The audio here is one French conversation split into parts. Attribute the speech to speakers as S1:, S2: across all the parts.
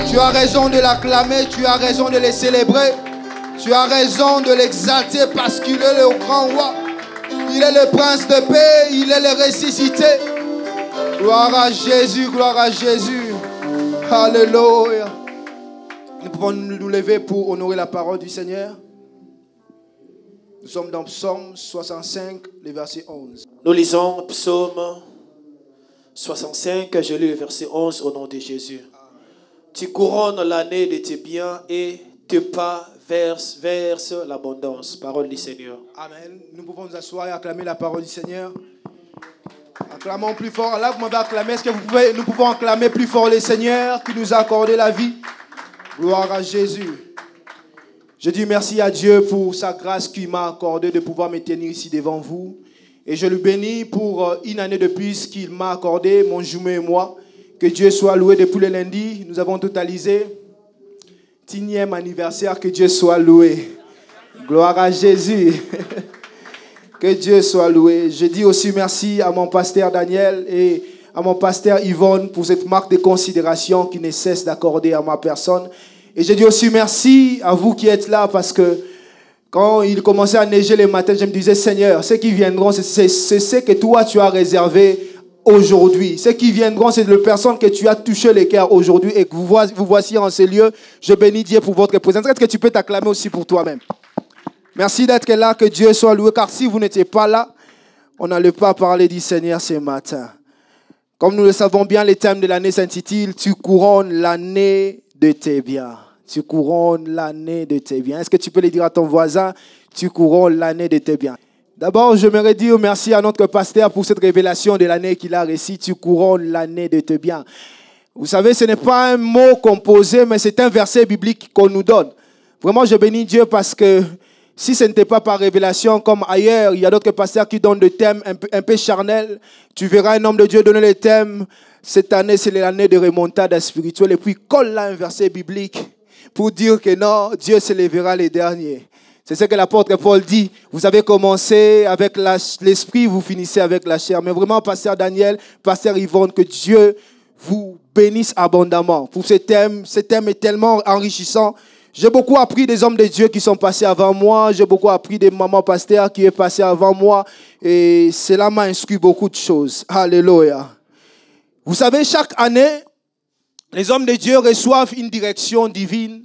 S1: Tu as raison de l'acclamer, tu as raison de le célébrer. Tu as raison de l'exalter parce qu'il est le grand roi. Il est le prince de paix, il est le ressuscité. Gloire à Jésus, gloire à Jésus. Alléluia. Nous pouvons nous lever pour honorer la parole du Seigneur. Nous sommes dans Psaume 65, le verset 11.
S2: Nous lisons Psaume 65, je lis le verset 11 au nom de Jésus. Tu couronnes l'année de tes biens et tes pas verse l'abondance. Parole du Seigneur.
S1: Amen. Nous pouvons nous asseoir et acclamer la parole du Seigneur. Acclamons plus fort. Là, vous m'avez acclamé. Est-ce que nous pouvons acclamer plus fort le Seigneur qui nous a accordé la vie? Gloire à Jésus. Je dis merci à Dieu pour sa grâce qu'il m'a accordée de pouvoir me tenir ici devant vous. Et je le bénis pour une année de plus qu'il m'a accordé, mon jumeau et moi. Que Dieu soit loué depuis le lundi. Nous avons totalisé 10e anniversaire. Que Dieu soit loué. Gloire à Jésus. Que Dieu soit loué. Je dis aussi merci à mon pasteur Daniel et à mon pasteur Yvonne pour cette marque de considération qui ne cesse d'accorder à ma personne. Et je dis aussi merci à vous qui êtes là parce que quand il commençait à neiger le matin, je me disais, Seigneur, ceux qui viendront, c'est ce que toi tu as réservé aujourd'hui. Ceux qui viendront, c'est les personnes que tu as touché les cœurs aujourd'hui et que vous voici en ces lieux. Je bénis Dieu pour votre présence. Est-ce que tu peux t'acclamer aussi pour toi-même? Merci d'être là, que Dieu soit loué, car si vous n'étiez pas là, on n'allait pas parler du Seigneur ce matin. Comme nous le savons bien, le thème de l'année s'intitule « Tu couronnes l'année de tes biens ». Tu couronnes l'année de tes biens. Est-ce que tu peux le dire à ton voisin? Tu couronnes l'année de tes biens. D'abord, j'aimerais dire merci à notre pasteur pour cette révélation de l'année qu'il a réussi. Tu couronnes l'année de tes biens. Vous savez, ce n'est pas un mot composé, mais c'est un verset biblique qu'on nous donne. Vraiment, je bénis Dieu parce que si ce n'était pas par révélation comme ailleurs, il y a d'autres pasteurs qui donnent des thèmes un peu charnels. Tu verras un homme de Dieu donner le thème. Cette année, c'est l'année de remontada spirituelle. Et puis, colle là un verset biblique pour dire que non, Dieu se lèvera les derniers. C'est ce que l'apôtre Paul dit. Vous avez commencé avec l'esprit, vous finissez avec la chair. Mais vraiment, pasteur Daniel, pasteur Yvonne, que Dieu vous bénisse abondamment. Pour ce thème est tellement enrichissant. J'ai beaucoup appris des hommes de Dieu qui sont passés avant moi. J'ai beaucoup appris des mamans pasteurs qui sont passés avant moi. Et cela m'a instruit beaucoup de choses. Alléluia. Vous savez, chaque année, les hommes de Dieu reçoivent une direction divine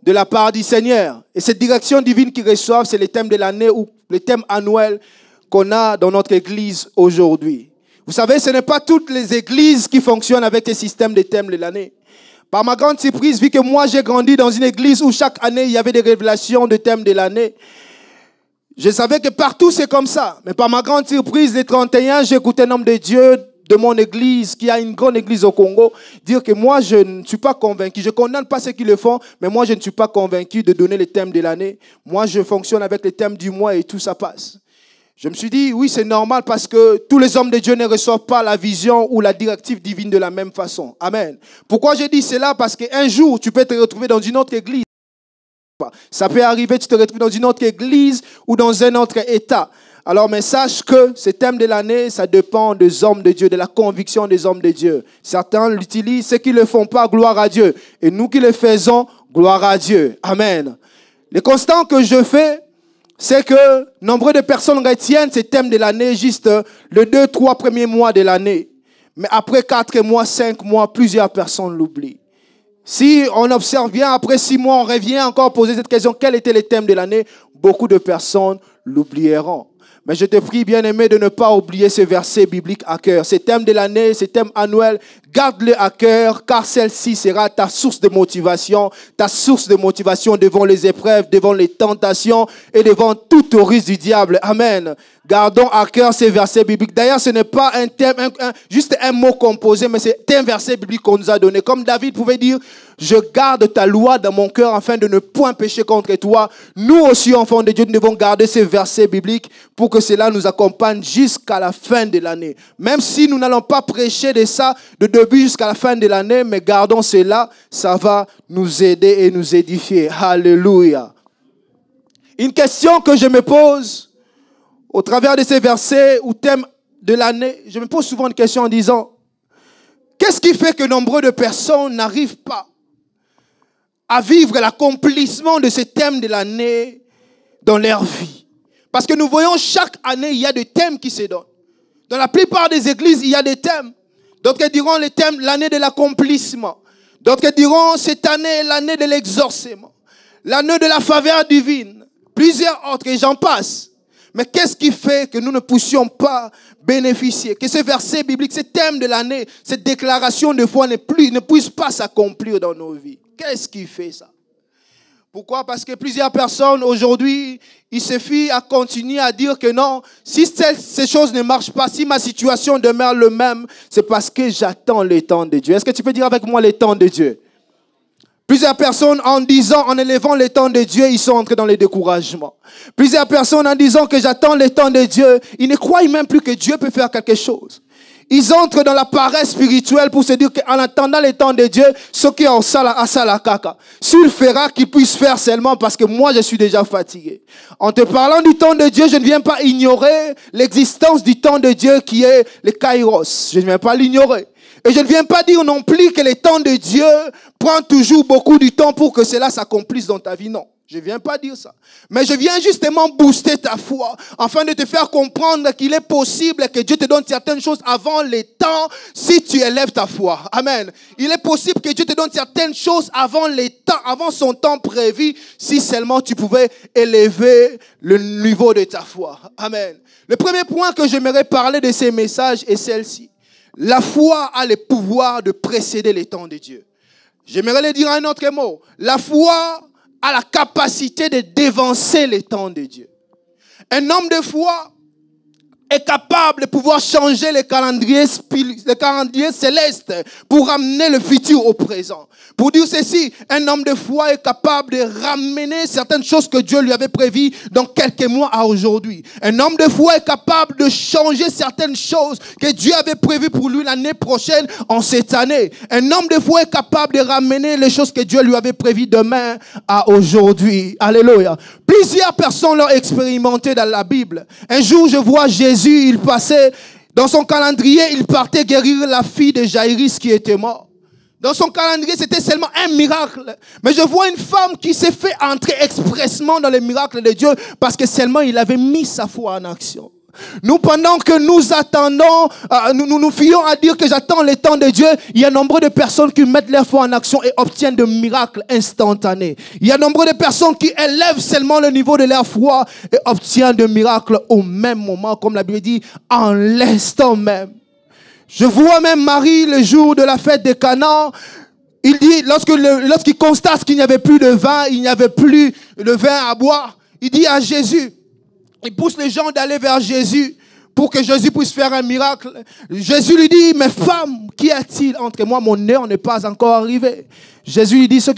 S1: de la part du Seigneur. Et cette direction divine qu'ils reçoivent, c'est le thème de l'année ou le thème annuel qu'on a dans notre église aujourd'hui. Vous savez, ce n'est pas toutes les églises qui fonctionnent avec ce système de thème de l'année. Par ma grande surprise, vu que moi j'ai grandi dans une église où chaque année il y avait des révélations de thèmes de l'année, je savais que partout c'est comme ça. Mais par ma grande surprise, les 31, j'ai écouté un homme de Dieu de mon église, qui a une grande église au Congo, dire que moi je ne suis pas convaincu. Je ne condamne pas ceux qui le font, mais moi je ne suis pas convaincu de donner les thèmes de l'année. Moi je fonctionne avec les thèmes du mois et tout ça passe. Je me suis dit, oui, c'est normal parce que tous les hommes de Dieu ne reçoivent pas la vision ou la directive divine de la même façon. Amen. Pourquoi je dis cela? Parce qu'un jour, tu peux te retrouver dans une autre église. Ça peut arriver, tu te retrouves dans une autre église ou dans un autre état. Alors, mais sache que ce thème de l'année, ça dépend des hommes de Dieu, de la conviction des hommes de Dieu. Certains l'utilisent, ceux qui ne le font pas, gloire à Dieu. Et nous qui le faisons, gloire à Dieu. Amen. Le constat que je fais, c'est que nombre de personnes retiennent ce thème de l'année juste les 2-3 premiers mois de l'année. Mais après 4 mois, 5 mois, plusieurs personnes l'oublient. Si on observe bien, après 6 mois, on revient encore poser cette question, quel était le thème de l'année? Beaucoup de personnes l'oublieront. Mais je te prie, bien-aimé, de ne pas oublier ce verset biblique à cœur. Ce thème de l'année, ce thème annuel, garde-le à cœur, car celle-ci sera ta source de motivation devant les épreuves, devant les tentations et devant toute ruse du diable. Amen. Gardons à cœur ces versets bibliques. D'ailleurs, ce n'est pas un thème, juste un mot composé, mais c'est un verset biblique qu'on nous a donné. Comme David pouvait dire, je garde ta loi dans mon cœur afin de ne point pécher contre toi. Nous aussi, enfants de Dieu, nous devons garder ces versets bibliques pour que cela nous accompagne jusqu'à la fin de l'année. Même si nous n'allons pas prêcher de ça de début jusqu'à la fin de l'année, mais gardons cela, ça va nous aider et nous édifier. Alléluia. Une question que je me pose au travers de ces versets ou thèmes de l'année, je me pose souvent une question en disant, qu'est-ce qui fait que nombreux de personnes n'arrivent pas à vivre l'accomplissement de ce thème de l'année dans leur vie. Parce que nous voyons chaque année, il y a des thèmes qui se donnent. Dans la plupart des églises, il y a des thèmes. D'autres diront le thème, l'année de l'accomplissement. D'autres diront cette année, l'année de l'exorcisme. L'année de la faveur divine. Plusieurs autres, et j'en passe. Mais qu'est-ce qui fait que nous ne puissions pas bénéficier, que ce verset biblique, ce thème de l'année, cette déclaration de foi ne puisse pas s'accomplir dans nos vies? Qu'est-ce qui fait ça? Pourquoi? Parce que plusieurs personnes aujourd'hui, ils se fient à continuer à dire que non, si ces choses ne marchent pas, si ma situation demeure le même, c'est parce que j'attends le temps de Dieu. Est-ce que tu peux dire avec moi le temps de Dieu? Plusieurs personnes en disant, en élevant le temps de Dieu, ils sont entrés dans le découragement. Plusieurs personnes en disant que j'attends le temps de Dieu, ils ne croient même plus que Dieu peut faire quelque chose. Ils entrent dans la paresse spirituelle pour se dire qu'en attendant le temps de Dieu, ce qui est en sala kaka, s'il fera qu'il puisse faire seulement parce que moi je suis déjà fatigué. En te parlant du temps de Dieu, je ne viens pas ignorer l'existence du temps de Dieu qui est le kairos. Je ne viens pas l'ignorer. Et je ne viens pas dire non plus que le temps de Dieu prend toujours beaucoup de temps pour que cela s'accomplisse dans ta vie. Non, je ne viens pas dire ça. Mais je viens justement booster ta foi afin de te faire comprendre qu'il est possible que Dieu te donne certaines choses avant le temps si tu élèves ta foi. Amen. Il est possible que Dieu te donne certaines choses avant le temps, avant son temps prévu si seulement tu pouvais élever le niveau de ta foi. Amen. Le premier point que j'aimerais parler de ces messages est celle-ci. La foi a le pouvoir de précéder les temps de Dieu. J'aimerais le dire en un autre mot. La foi a la capacité de dévancer les temps de Dieu. Un homme de foi est capable de pouvoir changer le calendrier céleste pour ramener le futur au présent. Pour dire ceci, un homme de foi est capable de ramener certaines choses que Dieu lui avait prévues dans quelques mois à aujourd'hui. Un homme de foi est capable de changer certaines choses que Dieu avait prévues pour lui l'année prochaine en cette année. Un homme de foi est capable de ramener les choses que Dieu lui avait prévues demain à aujourd'hui. Alléluia. Plusieurs personnes l'ont expérimenté dans la Bible. Un jour, je vois Jésus, il passait, dans son calendrier, il partait guérir la fille de Jaïrus qui était morte. Dans son calendrier, c'était seulement un miracle. Mais je vois une femme qui s'est fait entrer expressement dans les miracles de Dieu parce que seulement il avait mis sa foi en action. Nous, pendant que nous attendons, nous fions à dire que j'attends le temps de Dieu, il y a nombre de personnes qui mettent leur foi en action et obtiennent de miracles instantanés. Il y a nombre de personnes qui élèvent seulement le niveau de leur foi et obtiennent de miracles au même moment, comme la Bible dit, en l'instant même. Je vois même Marie le jour de la fête de Canaan. Il dit, lorsqu'il constate qu'il n'y avait plus de vin, il n'y avait plus de vin à boire, il dit à Jésus, il pousse les gens d'aller vers Jésus pour que Jésus puisse faire un miracle. Jésus lui dit, mais femme, qu'y a-t-il entre moi? Mon heure n'est pas encore arrivée. Jésus lui dit, si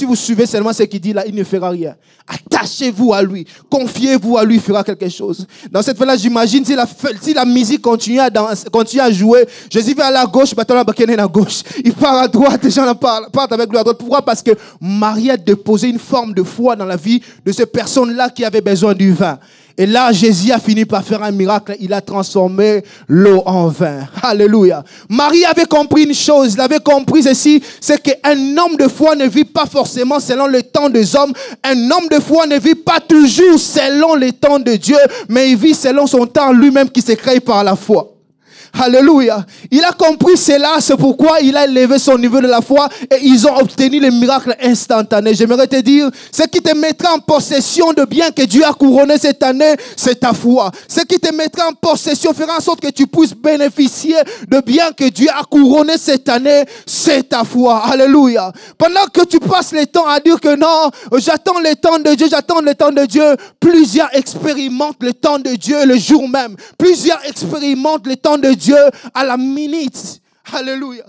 S1: vous suivez seulement ce qu'il dit là, il ne fera rien. Attachez-vous à lui, confiez-vous à lui, il fera quelque chose. Dans cette fois-là, j'imagine si la musique continue à jouer, Jésus va à la gauche, à gauche. Il part à droite, les gens partent avec lui à droite. Pourquoi? Parce que Marie a déposé une forme de foi dans la vie de ces personnes-là qui avaient besoin du vin. Et là, Jésus a fini par faire un miracle. Il a transformé l'eau en vin. Alléluia. Marie avait compris une chose. Il avait compris ceci. C'est qu'un homme de foi ne vit pas forcément selon le temps des hommes. Un homme de foi ne vit pas toujours selon le temps de Dieu. Mais il vit selon son temps lui-même qui s'est créé par la foi. Alléluia. Il a compris cela, c'est pourquoi il a élevé son niveau de la foi et ils ont obtenu le miracle instantané. J'aimerais te dire, ce qui te mettra en possession de biens que Dieu a couronné cette année, c'est ta foi. Ce qui te mettra en possession, fera en sorte que tu puisses bénéficier de biens que Dieu a couronné cette année, c'est ta foi. Alléluia. Pendant que tu passes le temps à dire que non, j'attends le temps de Dieu, j'attends le temps de Dieu, plusieurs expérimentent le temps de Dieu le jour même. Plusieurs expérimentent le temps de Dieu à la minute. Alléluia.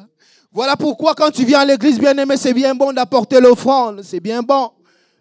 S1: Voilà pourquoi quand tu viens à l'église, bien-aimé, c'est bien bon d'apporter l'offrande. C'est bien bon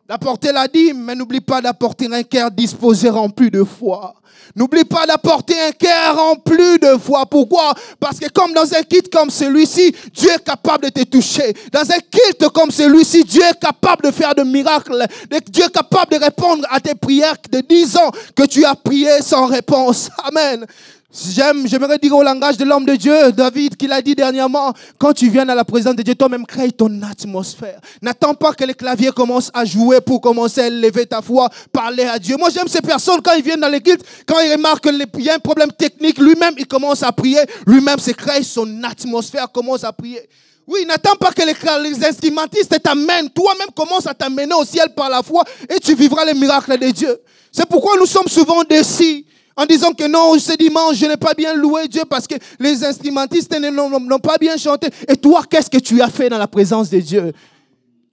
S1: d'apporter la dîme, mais n'oublie pas d'apporter un cœur disposé, rempli de foi. N'oublie pas d'apporter un cœur rempli de foi. Pourquoi? Parce que comme dans un kit comme celui-ci, Dieu est capable de te toucher. Dans un kit comme celui-ci, Dieu est capable de faire de miracles. Dieu est capable de répondre à tes prières de 10 ans que tu as prié sans réponse. Amen. J'aimerais dire au langage de l'homme de Dieu, David, qu'il a dit dernièrement, quand tu viens à la présence de Dieu, toi-même crée ton atmosphère. N'attends pas que les claviers commencent à jouer pour commencer à élever ta foi, parler à Dieu. Moi, j'aime ces personnes, quand ils viennent dans l'église, quand ils remarquent qu'il y a un problème technique, lui-même, il commence à prier. Lui-même, c'est créer son atmosphère, commence à prier. Oui, n'attends pas que les instrumentistes t'amènent. Toi-même, commence à t'amener au ciel par la foi et tu vivras les miracles de Dieu. C'est pourquoi nous sommes souvent déçus. En disant que non, ce dimanche, je n'ai pas bien loué Dieu parce que les instrumentistes n'ont pas bien chanté. Et toi, qu'est-ce que tu as fait dans la présence de Dieu?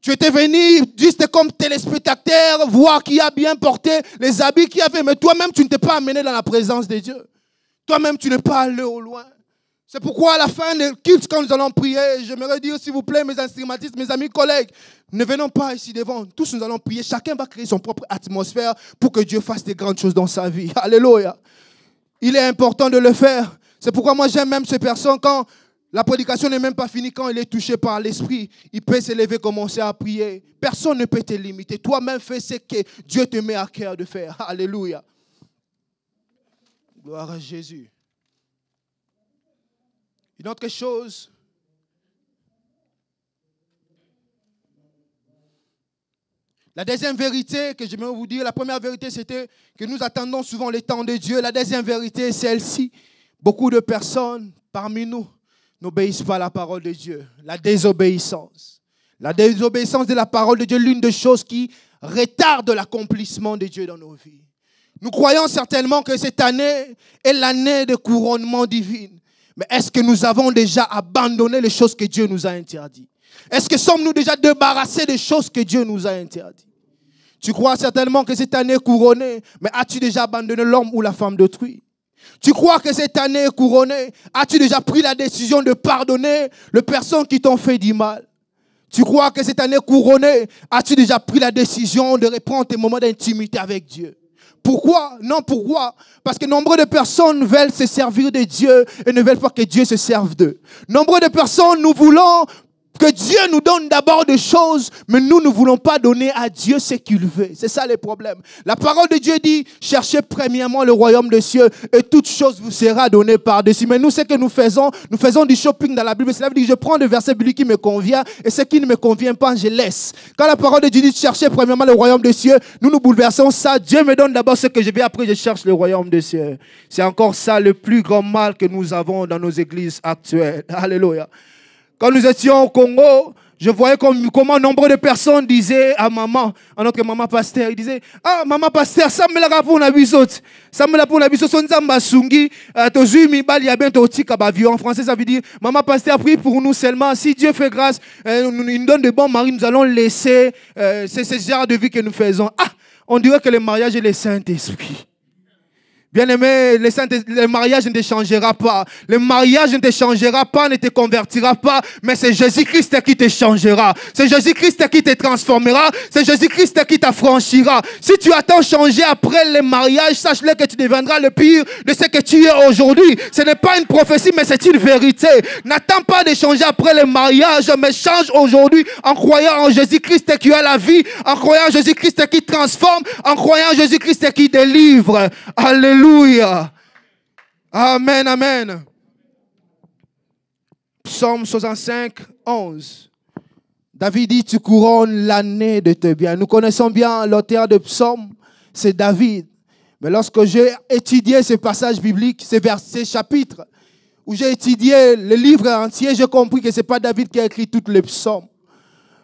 S1: Tu étais venu juste comme téléspectateur, voir qui a bien porté les habits qu'il y avait. Mais toi-même, tu ne t'es pas amené dans la présence de Dieu. Toi-même, tu n'es pas allé au loin. C'est pourquoi à la fin du culte, quand nous allons prier, j'aimerais dire, s'il vous plaît, mes instrumentistes, mes amis, collègues, ne venons pas ici devant. Tous nous allons prier. Chacun va créer son propre atmosphère pour que Dieu fasse des grandes choses dans sa vie. Alléluia. Il est important de le faire. C'est pourquoi moi j'aime même ces personnes quand la prédication n'est même pas finie, quand il est touché par l'esprit, il peut s'élever, commencer à prier. Personne ne peut te limiter. Toi-même fais ce que Dieu te met à cœur de faire. Alléluia. Gloire à Jésus. Une autre chose, la deuxième vérité que j'aimerais vous dire, la première vérité c'était que nous attendons souvent les temps de Dieu. La deuxième vérité est celle-ci. Beaucoup de personnes parmi nous n'obéissent pas à la parole de Dieu. La désobéissance. La désobéissance de la parole de Dieu est l'une des choses qui retarde l'accomplissement de Dieu dans nos vies. Nous croyons certainement que cette année est l'année de couronnement divin. Mais est-ce que nous avons déjà abandonné les choses que Dieu nous a interdites? Est-ce que sommes-nous déjà débarrassés des choses que Dieu nous a interdites? Tu crois certainement que cette année est couronnée, mais as-tu déjà abandonné l'homme ou la femme d'autrui? Tu crois que cette année est couronnée, as-tu déjà pris la décision de pardonner les personnes qui t'ont fait du mal? Tu crois que cette année est couronnée, as-tu déjà pris la décision de reprendre tes moments d'intimité avec Dieu? Pourquoi? Non, pourquoi? Parce que nombre de personnes veulent se servir de Dieu et ne veulent pas que Dieu se serve d'eux. Nombre de personnes, nous voulons que Dieu nous donne d'abord des choses, mais nous ne voulons pas donner à Dieu ce qu'il veut. C'est ça le problème. La parole de Dieu dit, cherchez premièrement le royaume des cieux et toute chose vous sera donnée par-dessus. Mais nous, ce que nous faisons du shopping dans la Bible. Cela veut dire que je prends le verset biblique qui me convient et ce qui ne me convient pas, je laisse. Quand la parole de Dieu dit, cherchez premièrement le royaume des cieux, nous bouleversons ça. Dieu me donne d'abord ce que je vais, après je cherche le royaume des cieux. C'est encore ça le plus grand mal que nous avons dans nos églises actuelles. Alléluia. Quand nous étions au Congo, je voyais comment nombre de personnes disaient à maman, à notre maman pasteur, ils disaient, ah, maman pasteur, ça me l'a rappelé à bisot. Ça me l'a rappelé à bisot. Son zamba sungi, tozu mi bal ya ben totika bavion. En français, ça veut dire, maman pasteur, prie pour nous seulement. Si Dieu fait grâce, il nous donne de bons maris, nous allons laisser, c'est ce genre de vie que nous faisons. Ah, on dirait que le mariage est le Saint-Esprit. Bien-aimé, le mariage ne te changera pas. Le mariage ne te changera pas, ne te convertira pas. Mais c'est Jésus-Christ qui te changera. C'est Jésus-Christ qui te transformera. C'est Jésus-Christ qui t'affranchira. Si tu attends changer après le mariage, sache-le que tu deviendras le pire de ce que tu es aujourd'hui. Ce n'est pas une prophétie, mais c'est une vérité. N'attends pas de changer après le mariage, mais change aujourd'hui en croyant en Jésus-Christ qui a la vie, en croyant en Jésus-Christ qui transforme, en croyant en Jésus-Christ qui délivre. Alléluia. Amen, amen. Psaume 65, 11. David dit, tu couronnes l'année de tes biens. Nous connaissons bien l'auteur de Psaume, c'est David. Mais lorsque j'ai étudié ces passages bibliques, ces chapitres, où j'ai étudié le livre entier, j'ai compris que ce n'est pas David qui a écrit toutes les psaumes.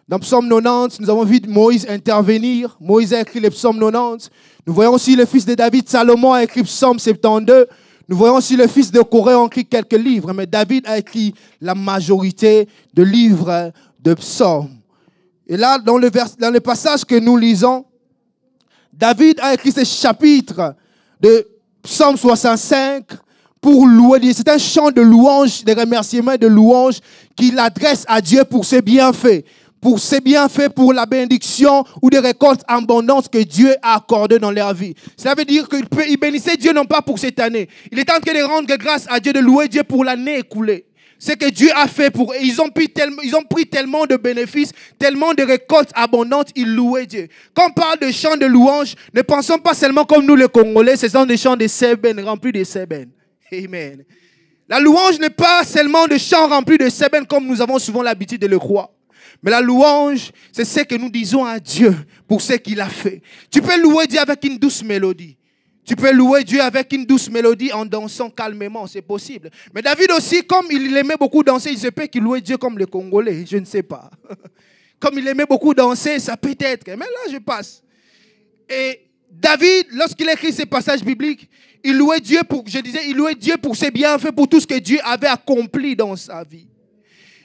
S1: Dans Psaume 90, nous avons vu Moïse intervenir. Moïse a écrit les Psaumes 90. Nous voyons aussi le fils de David, Salomon, a écrit Psaume 72. Nous voyons aussi le fils de Corée a écrit quelques livres. Mais David a écrit la majorité de livres de psaumes. Et là, dans le passage que nous lisons, David a écrit ce chapitre de Psaume 65 pour louer Dieu. C'est un chant de louange, de remerciement, de louange qu'il adresse à Dieu pour ses bienfaits. Pour ses bienfaits, pour la bénédiction ou des récoltes abondantes que Dieu a accordées dans leur vie. Cela veut dire qu'il bénissait Dieu non pas pour cette année. Il est en train de rendre grâce à Dieu, de louer Dieu pour l'année écoulée. Ce que Dieu a fait pour eux. Ils ont pris tellement de bénéfices, tellement de récoltes abondantes, ils louaient Dieu. Quand on parle de chants de louange, ne pensons pas seulement comme nous les Congolais, ce sont des chants de sébènes, remplis de sébènes. Amen. La louange n'est pas seulement de chants remplis de sébène comme nous avons souvent l'habitude de le croire. Mais la louange, c'est ce que nous disons à Dieu pour ce qu'il a fait. Tu peux louer Dieu avec une douce mélodie. Tu peux louer Dieu avec une douce mélodie en dansant calmement, c'est possible. Mais David aussi, comme il aimait beaucoup danser, il se peut qu'il louait Dieu comme les Congolais, je ne sais pas. Comme il aimait beaucoup danser, ça peut être. Mais là, je passe. Et David, lorsqu'il écrit ces passages bibliques, il louait Dieu pour ses bienfaits, pour tout ce que Dieu avait accompli dans sa vie.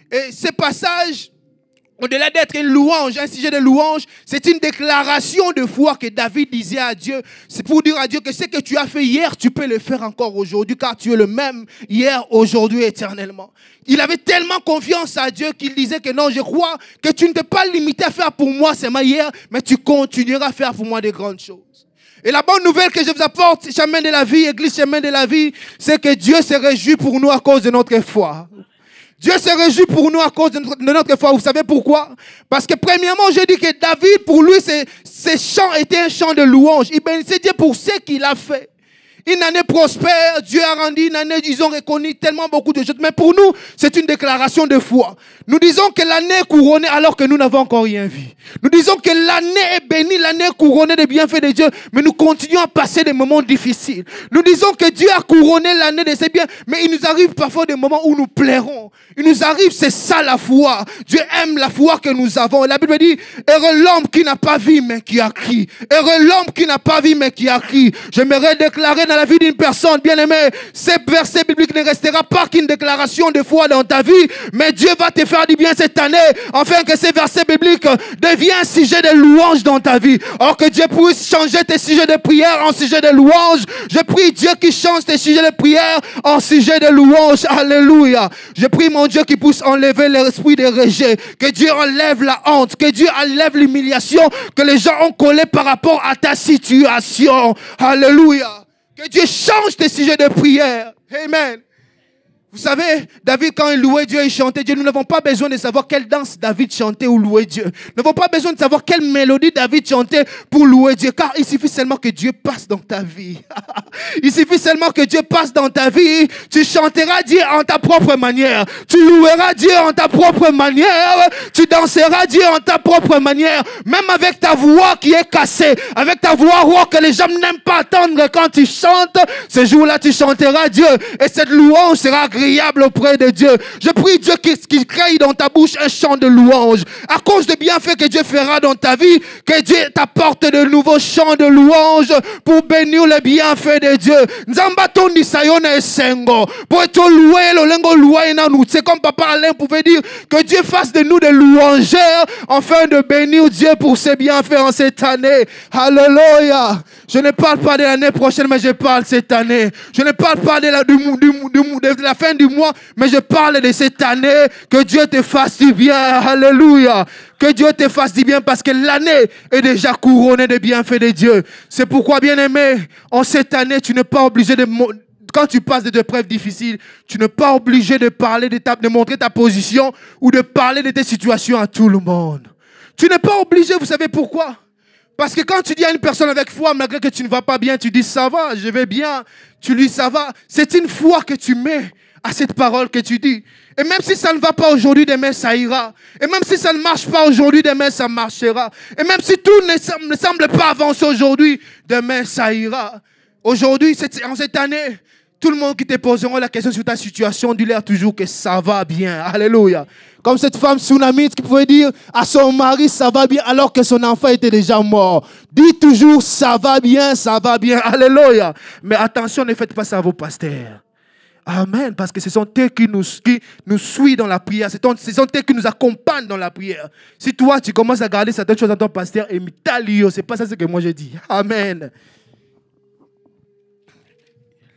S1: Et ces passages, au-delà d'être une louange, un sujet de louange, c'est une déclaration de foi que David disait à Dieu. C'est pour dire à Dieu que ce que tu as fait hier, tu peux le faire encore aujourd'hui, car tu es le même hier, aujourd'hui, éternellement. Il avait tellement confiance à Dieu qu'il disait que non, je crois que tu ne t'es pas limité à faire pour moi seulement hier, mais tu continueras à faire pour moi de grandes choses. Et la bonne nouvelle que je vous apporte, chemin de la vie, église chemin de la vie, c'est que Dieu se réjouit pour nous à cause de notre foi. Dieu se réjouit pour nous à cause de notre foi. Vous savez pourquoi? Parce que premièrement, je dis que David, pour lui, ces chants étaient un chant de louange. Il bénissait Dieu pour ce qu'il a fait. Une année prospère, Dieu a rendu une année, ils ont reconnu tellement beaucoup de choses. Mais pour nous, c'est une déclaration de foi. Nous disons que l'année est couronnée alors que nous n'avons encore rien vu. Nous disons que l'année est bénie, l'année est couronnée des bienfaits de Dieu, mais nous continuons à passer des moments difficiles. Nous disons que Dieu a couronné l'année de ses biens, mais il nous arrive parfois des moments où nous plairons. Il nous arrive, c'est ça la foi. Dieu aime la foi que nous avons. Et la Bible dit, heureux l'homme qui n'a pas vu mais qui a crié. Heureux l'homme qui n'a pas vu mais qui a crié. J'aimerais déclarer dans la vie d'une personne, bien aimée, ce verset biblique ne restera pas qu'une déclaration de foi dans ta vie, mais Dieu va te faire du bien cette année, afin que ces versets bibliques deviennent un sujet de louange dans ta vie. Or que Dieu puisse changer tes sujets de prière en sujet de louange. Je prie Dieu qui change tes sujets de prière en sujet de louange. Alléluia. Je prie mon Dieu qui puisse enlever l'esprit de rejet, que Dieu enlève la honte, que Dieu enlève l'humiliation que les gens ont collé par rapport à ta situation. Alléluia. Que Dieu change tes sujets de prière. Amen. Vous savez, David, quand il louait Dieu, il chantait Dieu. Nous n'avons pas besoin de savoir quelle danse David chantait ou louait Dieu. Nous n'avons pas besoin de savoir quelle mélodie David chantait pour louer Dieu. Car il suffit seulement que Dieu passe dans ta vie. Il suffit seulement que Dieu passe dans ta vie. Tu chanteras Dieu en ta propre manière. Tu loueras Dieu en ta propre manière. Tu danseras Dieu en ta propre manière. Même avec ta voix qui est cassée. Avec ta voix rauque que les gens n'aiment pas entendre quand tu chantes. Ce jour-là, tu chanteras Dieu. Et cette louange sera agréable auprès de Dieu. Je prie Dieu qu'il crée dans ta bouche un chant de louange. À cause des bienfaits que Dieu fera dans ta vie, que Dieu t'apporte de nouveaux chants de louange pour bénir les bienfaits de Dieu. C'est comme Papa Alain pouvait dire que Dieu fasse de nous des louangeurs afin de bénir Dieu pour ses bienfaits en cette année. Alléluia. Je ne parle pas de l'année prochaine, mais je parle cette année. Je ne parle pas de la fin du mois, mais je parle de cette année. Que Dieu te fasse du bien. Alléluia. Que Dieu te fasse du bien parce que l'année est déjà couronnée de bienfaits de Dieu. C'est pourquoi, bien aimé, en cette année, tu n'es pas obligé de... Quand tu passes des épreuves difficiles, tu n'es pas obligé de parler de montrer ta position ou de parler de tes situations à tout le monde. Tu n'es pas obligé, vous savez pourquoi? Parce que quand tu dis à une personne avec foi, malgré que tu ne vas pas bien, tu dis ça va, je vais bien, tu lui dis ça va. C'est une foi que tu mets à cette parole que tu dis. Et même si ça ne va pas aujourd'hui, demain ça ira. Et même si ça ne marche pas aujourd'hui, demain ça marchera. Et même si tout ne semble pas avancer aujourd'hui, demain ça ira. Aujourd'hui, en cette année, tout le monde qui te posera la question sur ta situation, dis-leur toujours que ça va bien. Alléluia. Comme cette femme tsunamite qui pouvait dire à son mari ça va bien alors que son enfant était déjà mort. Dis toujours ça va bien, ça va bien. Alléluia. Mais attention, ne faites pas ça à vos pasteurs. Amen. Parce que ce sont eux qui nous suivent dans la prière. Ce sont eux qui nous accompagnent dans la prière. Si toi, tu commences à garder certaines choses dans ton pasteur, et c'est pas ça ce que moi je dis. Amen.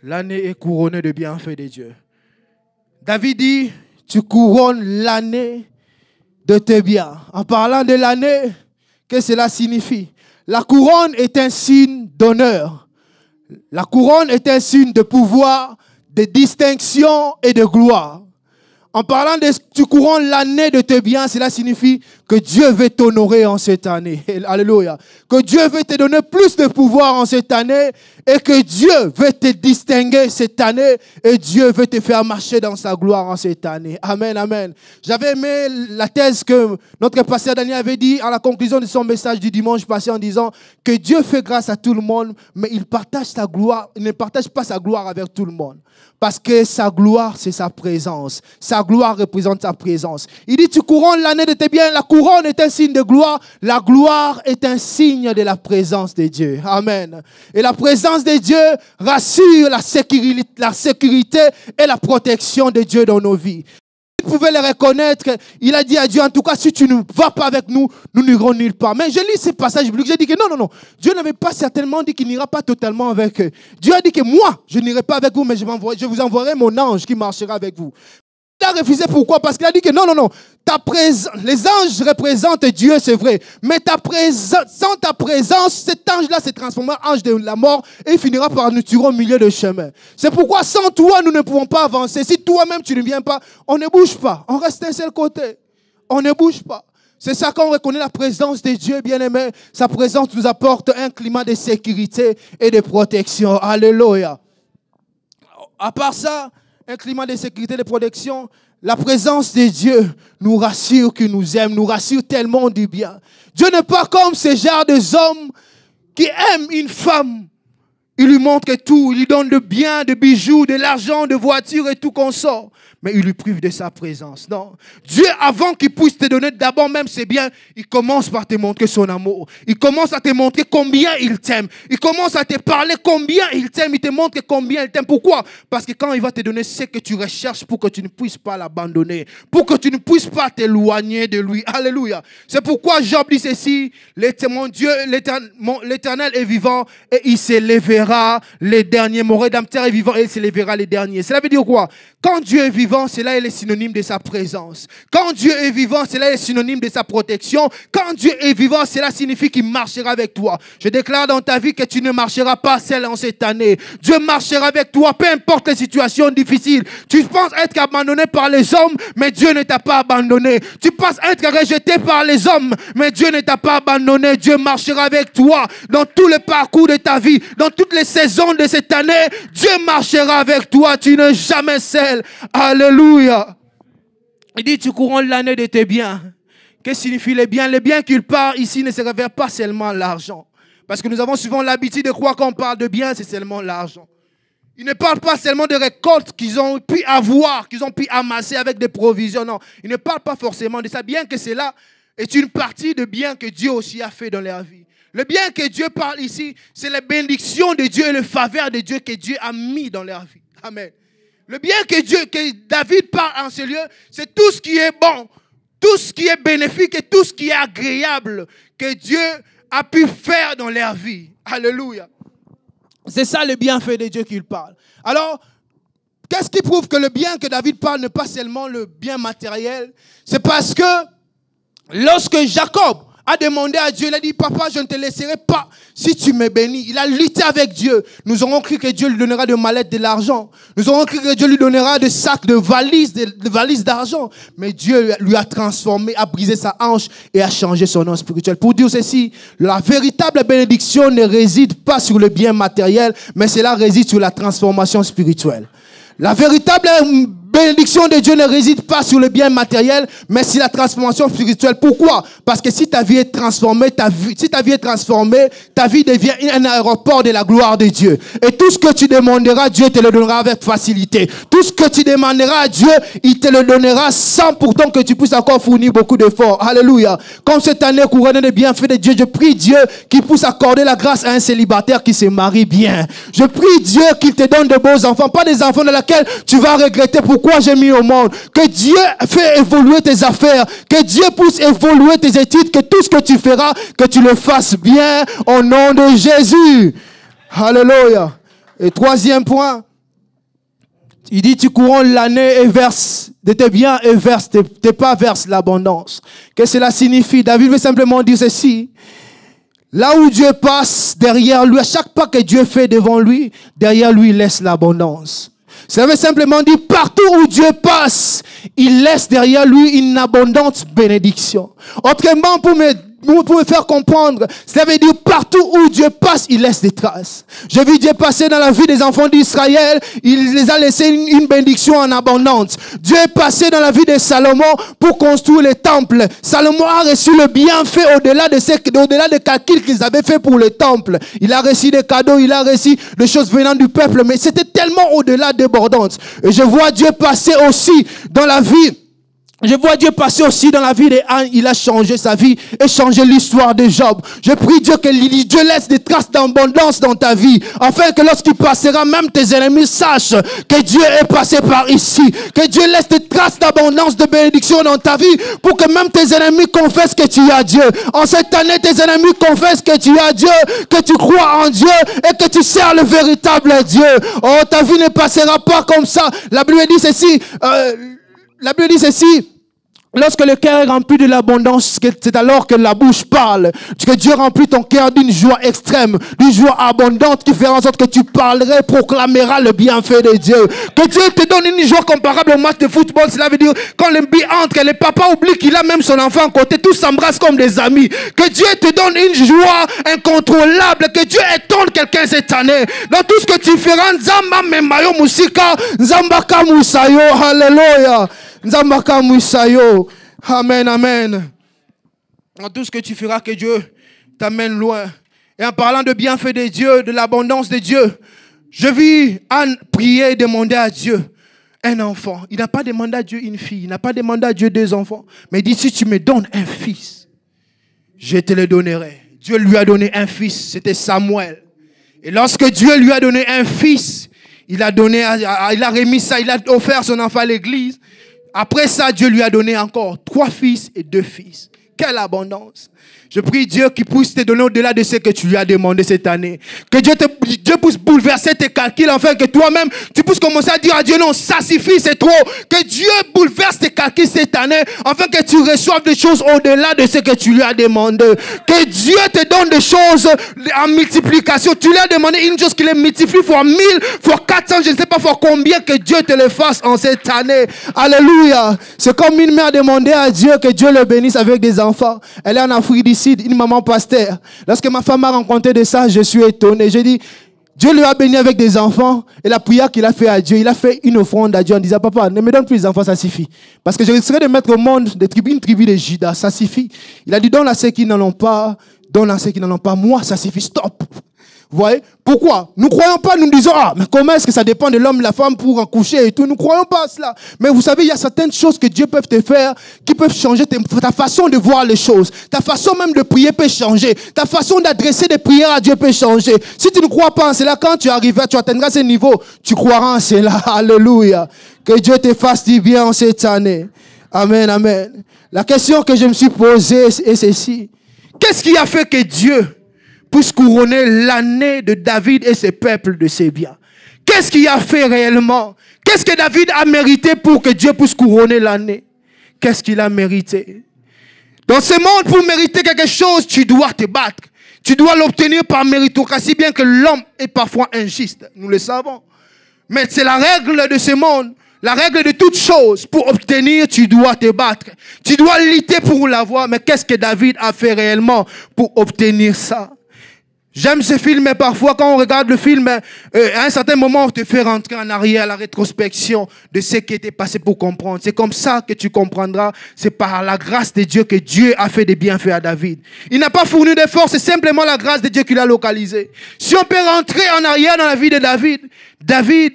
S1: L'année est couronnée de bienfaits de Dieu. David dit, tu couronnes l'année de tes biens. En parlant de l'année, qu'est-ce que cela signifie? La couronne est un signe d'honneur. La couronne est un signe de pouvoir, de distinction et de gloire. En parlant de tu couronnes l'année de tes biens, cela signifie que Dieu veut t'honorer en cette année. Alléluia. Que Dieu veut te donner plus de pouvoir en cette année et que Dieu veut te distinguer cette année et Dieu veut te faire marcher dans sa gloire en cette année. Amen, amen. J'avais aimé la thèse que notre pasteur Daniel avait dit à la conclusion de son message du dimanche passé en disant que Dieu fait grâce à tout le monde, mais il partage sa gloire, il ne partage pas sa gloire avec tout le monde. Parce que sa gloire, c'est sa présence. Sa gloire représente sa présence. Il dit, tu couronnes l'année de tes biens. La couronne est un signe de gloire. La gloire est un signe de la présence de Dieu. Amen. Et la présence de Dieu rassure la sécurité et la protection de Dieu dans nos vies. Vous pouvez le reconnaître. Il a dit à Dieu, en tout cas, si tu ne vas pas avec nous, nous n'irons nulle part. Mais je lis ce passage biblique, j'ai dit que non. Dieu n'avait pas certainement dit qu'il n'ira pas totalement avec eux. Dieu a dit que moi, je n'irai pas avec vous, mais je vous enverrai mon ange qui marchera avec vous. Il a refusé pourquoi? Parce qu'il a dit que non. Les anges représentent Dieu, c'est vrai. Mais sans ta présence, cet ange-là s'est transformé en ange de la mort et il finira par nous tuer au milieu du chemin. C'est pourquoi sans toi, nous ne pouvons pas avancer. Si toi-même tu ne viens pas, on ne bouge pas. On reste d'un seul côté. On ne bouge pas. C'est ça qu'on reconnaît la présence de Dieu, bien-aimé. Sa présence nous apporte un climat de sécurité et de protection. Alléluia. À part ça, un climat de sécurité et de protection, la présence de Dieu nous rassure qu'il nous aime, nous rassure tellement du bien. Dieu n'est pas comme ce genre d'hommes qui aiment une femme. Il lui montre tout, il lui donne de biens, de bijoux, de l'argent, de voitures et tout consort. Mais il lui prive de sa présence. Non. Dieu, avant qu'il puisse te donner d'abord même ses biens, il commence par te montrer son amour. Il commence à te montrer combien il t'aime. Il commence à te parler combien il t'aime. Il te montre combien il t'aime. Pourquoi? Parce que quand il va te donner ce que tu recherches pour que tu ne puisses pas l'abandonner, pour que tu ne puisses pas t'éloigner de lui. Alléluia. C'est pourquoi Job dit ceci, mon Dieu, l'Éternel est vivant et il s'élèvera les derniers. Mon Rédempteur est vivant et il s'élèvera les derniers. Cela veut dire quoi? Quand Dieu est vivant, cela est synonyme de sa présence. Quand Dieu est vivant, cela est synonyme de sa protection. Quand Dieu est vivant, cela signifie qu'il marchera avec toi. Je déclare dans ta vie que tu ne marcheras pas seul en cette année. Dieu marchera avec toi, peu importe les situations difficiles. Tu penses être abandonné par les hommes, mais Dieu ne t'a pas abandonné. Tu penses être rejeté par les hommes, mais Dieu ne t'a pas abandonné. Dieu marchera avec toi dans tout le parcours de ta vie, dans toutes les saisons de cette année. Dieu marchera avec toi. Tu n'es jamais seul. Alléluia. Il dit, tu couronnes l'année de tes biens. Qu'est-ce que signifie les biens? Les biens qu'il parle ici ne se réfèrent pas seulement à l'argent. Parce que nous avons souvent l'habitude de croire qu'on parle de biens, c'est seulement l'argent. Il ne parle pas seulement de récoltes qu'ils ont pu avoir, qu'ils ont pu amasser avec des provisions. Non, il ne parle pas forcément de ça, bien que cela est une partie de biens que Dieu aussi a fait dans leur vie. Le bien que Dieu parle ici, c'est la bénédiction de Dieu et le faveur de Dieu que Dieu a mis dans leur vie. Amen. Le bien que David parle en ce lieu, c'est tout ce qui est bon, tout ce qui est bénéfique et tout ce qui est agréable que Dieu a pu faire dans leur vie. Alléluia. C'est ça le bienfait de Dieu qu'il parle. Alors, qu'est-ce qui prouve que le bien que David parle n'est pas seulement le bien matériel? C'est parce que lorsque Jacob a demandé à Dieu, il a dit, papa, je ne te laisserai pas si tu me bénis. Il a lutté avec Dieu. Nous aurons cru que Dieu lui donnera de mallettes de l'argent. Nous aurons cru que Dieu lui donnera de sacs, de valises d'argent. Mais Dieu lui a transformé, a brisé sa hanche et a changé son nom spirituel. Pour dire ceci, la véritable bénédiction ne réside pas sur le bien matériel, mais cela réside sur la transformation spirituelle. La véritable bénédiction de Dieu ne réside pas sur le bien matériel, mais sur la transformation spirituelle. Pourquoi? Parce que si ta vie est transformée, ta vie devient un aéroport de la gloire de Dieu. Et tout ce que tu demanderas, Dieu te le donnera avec facilité. Tout ce que tu demanderas à Dieu, il te le donnera sans pourtant que tu puisses encore fournir beaucoup d'efforts. Alléluia. Comme cette année couronnée de bienfaits de Dieu, je prie Dieu qu'il puisse accorder la grâce à un célibataire qui se marie bien. Je prie Dieu qu'il te donne de beaux enfants, pas des enfants dans lesquels tu vas regretter pourquoi j'ai mis au monde. Que Dieu fait évoluer tes affaires, que Dieu pousse évoluer tes études, que tout ce que tu feras, que tu le fasses bien au nom de Jésus. Alléluia. Et troisième point, il dit tu couronnes l'année et verse de tes biens et verse tes pas verse l'abondance. Qu'est-ce que cela signifie? David veut simplement dire ceci. Là où Dieu passe, derrière lui, à chaque pas que Dieu fait devant lui, derrière lui, il laisse l'abondance. Ça veut simplement dire partout où Dieu passe, il laisse derrière lui une abondante bénédiction. Autrement, pour me faire comprendre, ça veut dire partout où Dieu passe, il laisse des traces. J'ai vu Dieu passer dans la vie des enfants d'Israël, il les a laissé une bénédiction en abondance. Dieu est passé dans la vie de Salomon pour construire les temples. Salomon a reçu le bienfait au-delà des calculs qu'ils avaient fait pour le temple. Il a reçu des cadeaux, il a reçu des choses venant du peuple, mais c'était tellement au-delà débordante. Et je vois Dieu passer aussi dans la vie. Je vois Dieu passer aussi dans la vie d'Anne. Il a changé sa vie et changé l'histoire de Job. Je prie Dieu que Dieu laisse des traces d'abondance dans ta vie, afin que lorsqu'il passera, même tes ennemis sachent que Dieu est passé par ici. Que Dieu laisse des traces d'abondance, de bénédiction dans ta vie, pour que même tes ennemis confessent que tu as Dieu. En cette année, tes ennemis confessent que tu as Dieu, que tu crois en Dieu et que tu sers le véritable Dieu. Oh, ta vie ne passera pas comme ça. La Bible dit ceci. La Bible dit ceci. Lorsque le cœur est rempli de l'abondance, c'est alors que la bouche parle. Que Dieu remplit ton cœur d'une joie extrême, d'une joie abondante qui fera en sorte que tu parleras, proclameras le bienfait de Dieu. Que Dieu te donne une joie comparable au match de football. Cela veut dire quand le but entre, que le papa oublie qu'il a même son enfant à côté, tous s'embrassent comme des amis. Que Dieu te donne une joie incontrôlable. Que Dieu étonne quelqu'un cette année. Dans tout ce que tu feras, Nzamba memayo musika, Nzamba kamusayo, hallelujah. Nzambaka Mouissayo. Amen, amen. Dans tout ce que tu feras, que Dieu t'amène loin. Et en parlant de bienfait de Dieu, de l'abondance de Dieu, je vis Anne prier et demander à Dieu un enfant. Il n'a pas demandé à Dieu une fille. Il n'a pas demandé à Dieu 2 enfants. Mais il dit, si tu me donnes un fils, je te le donnerai. Dieu lui a donné un fils. C'était Samuel. Et lorsque Dieu lui a donné un fils, il a remis ça, il a offert son enfant à l'église. Après ça, Dieu lui a donné encore 3 fils et 2 fils. Quelle abondance! Je prie Dieu qui puisse te donner au-delà de ce que tu lui as demandé cette année. Que Dieu puisse bouleverser tes calculs, afin que toi-même, tu puisses commencer à dire à Dieu, non, ça suffit, c'est trop. Que Dieu bouleverse tes calculs cette année, afin que tu reçoives des choses au-delà de ce que tu lui as demandé. Que Dieu te donne des choses en multiplication. Tu lui as demandé une chose qui les multiplie fois 1000, fois 400, je ne sais pas fois combien, que Dieu te le fasse en cette année. Alléluia. C'est comme une mère demandait à Dieu que Dieu le bénisse avec des enfants. Elle est en Afrique d'ici. Une maman pasteur. Lorsque ma femme m'a rencontré de ça, je suis étonné. J'ai dit, Dieu lui a béni avec des enfants. Et la prière qu'il a fait à Dieu, il a fait une offrande à Dieu en disant, papa, ne me donne plus les enfants, ça suffit. Parce que je risquerais de mettre au monde une tribu de Judas, ça suffit. Il a dit, donne à ceux qui n'en ont pas, donne à ceux qui n'en ont pas. Moi, ça suffit, stop. Vous voyez? Pourquoi? Nous ne croyons pas, nous disons, ah, mais comment est-ce que ça dépend de l'homme et la femme pour en coucher et tout? Nous ne croyons pas à cela. Mais vous savez, il y a certaines choses que Dieu peut te faire qui peuvent changer ta façon de voir les choses. Ta façon même de prier peut changer. Ta façon d'adresser des prières à Dieu peut changer. Si tu ne crois pas en cela, quand tu arriveras, tu atteindras ce niveau, tu croiras en cela. Alléluia. Que Dieu te fasse du bien en cette année. Amen, amen. La question que je me suis posée est ceci. Qu'est-ce qui a fait que Dieu puisse couronner l'année de David et ses peuples de ses biens? Qu'est-ce qu'il a fait réellement? Qu'est-ce que David a mérité pour que Dieu puisse couronner l'année? Qu'est-ce qu'il a mérité? Dans ce monde, pour mériter quelque chose, tu dois te battre. Tu dois l'obtenir par méritocratie, bien que l'homme est parfois injuste. Nous le savons. Mais c'est la règle de ce monde. La règle de toute chose, pour obtenir, tu dois te battre. Tu dois lutter pour l'avoir. Mais qu'est-ce que David a fait réellement pour obtenir ça? J'aime ce film, mais parfois quand on regarde le film, à un certain moment, on te fait rentrer en arrière, la rétrospection de ce qui était passé pour comprendre. C'est comme ça que tu comprendras. C'est par la grâce de Dieu que Dieu a fait des bienfaits à David. Il n'a pas fourni d'efforts, c'est simplement la grâce de Dieu qui l'a localisé. Si on peut rentrer en arrière dans la vie de David, David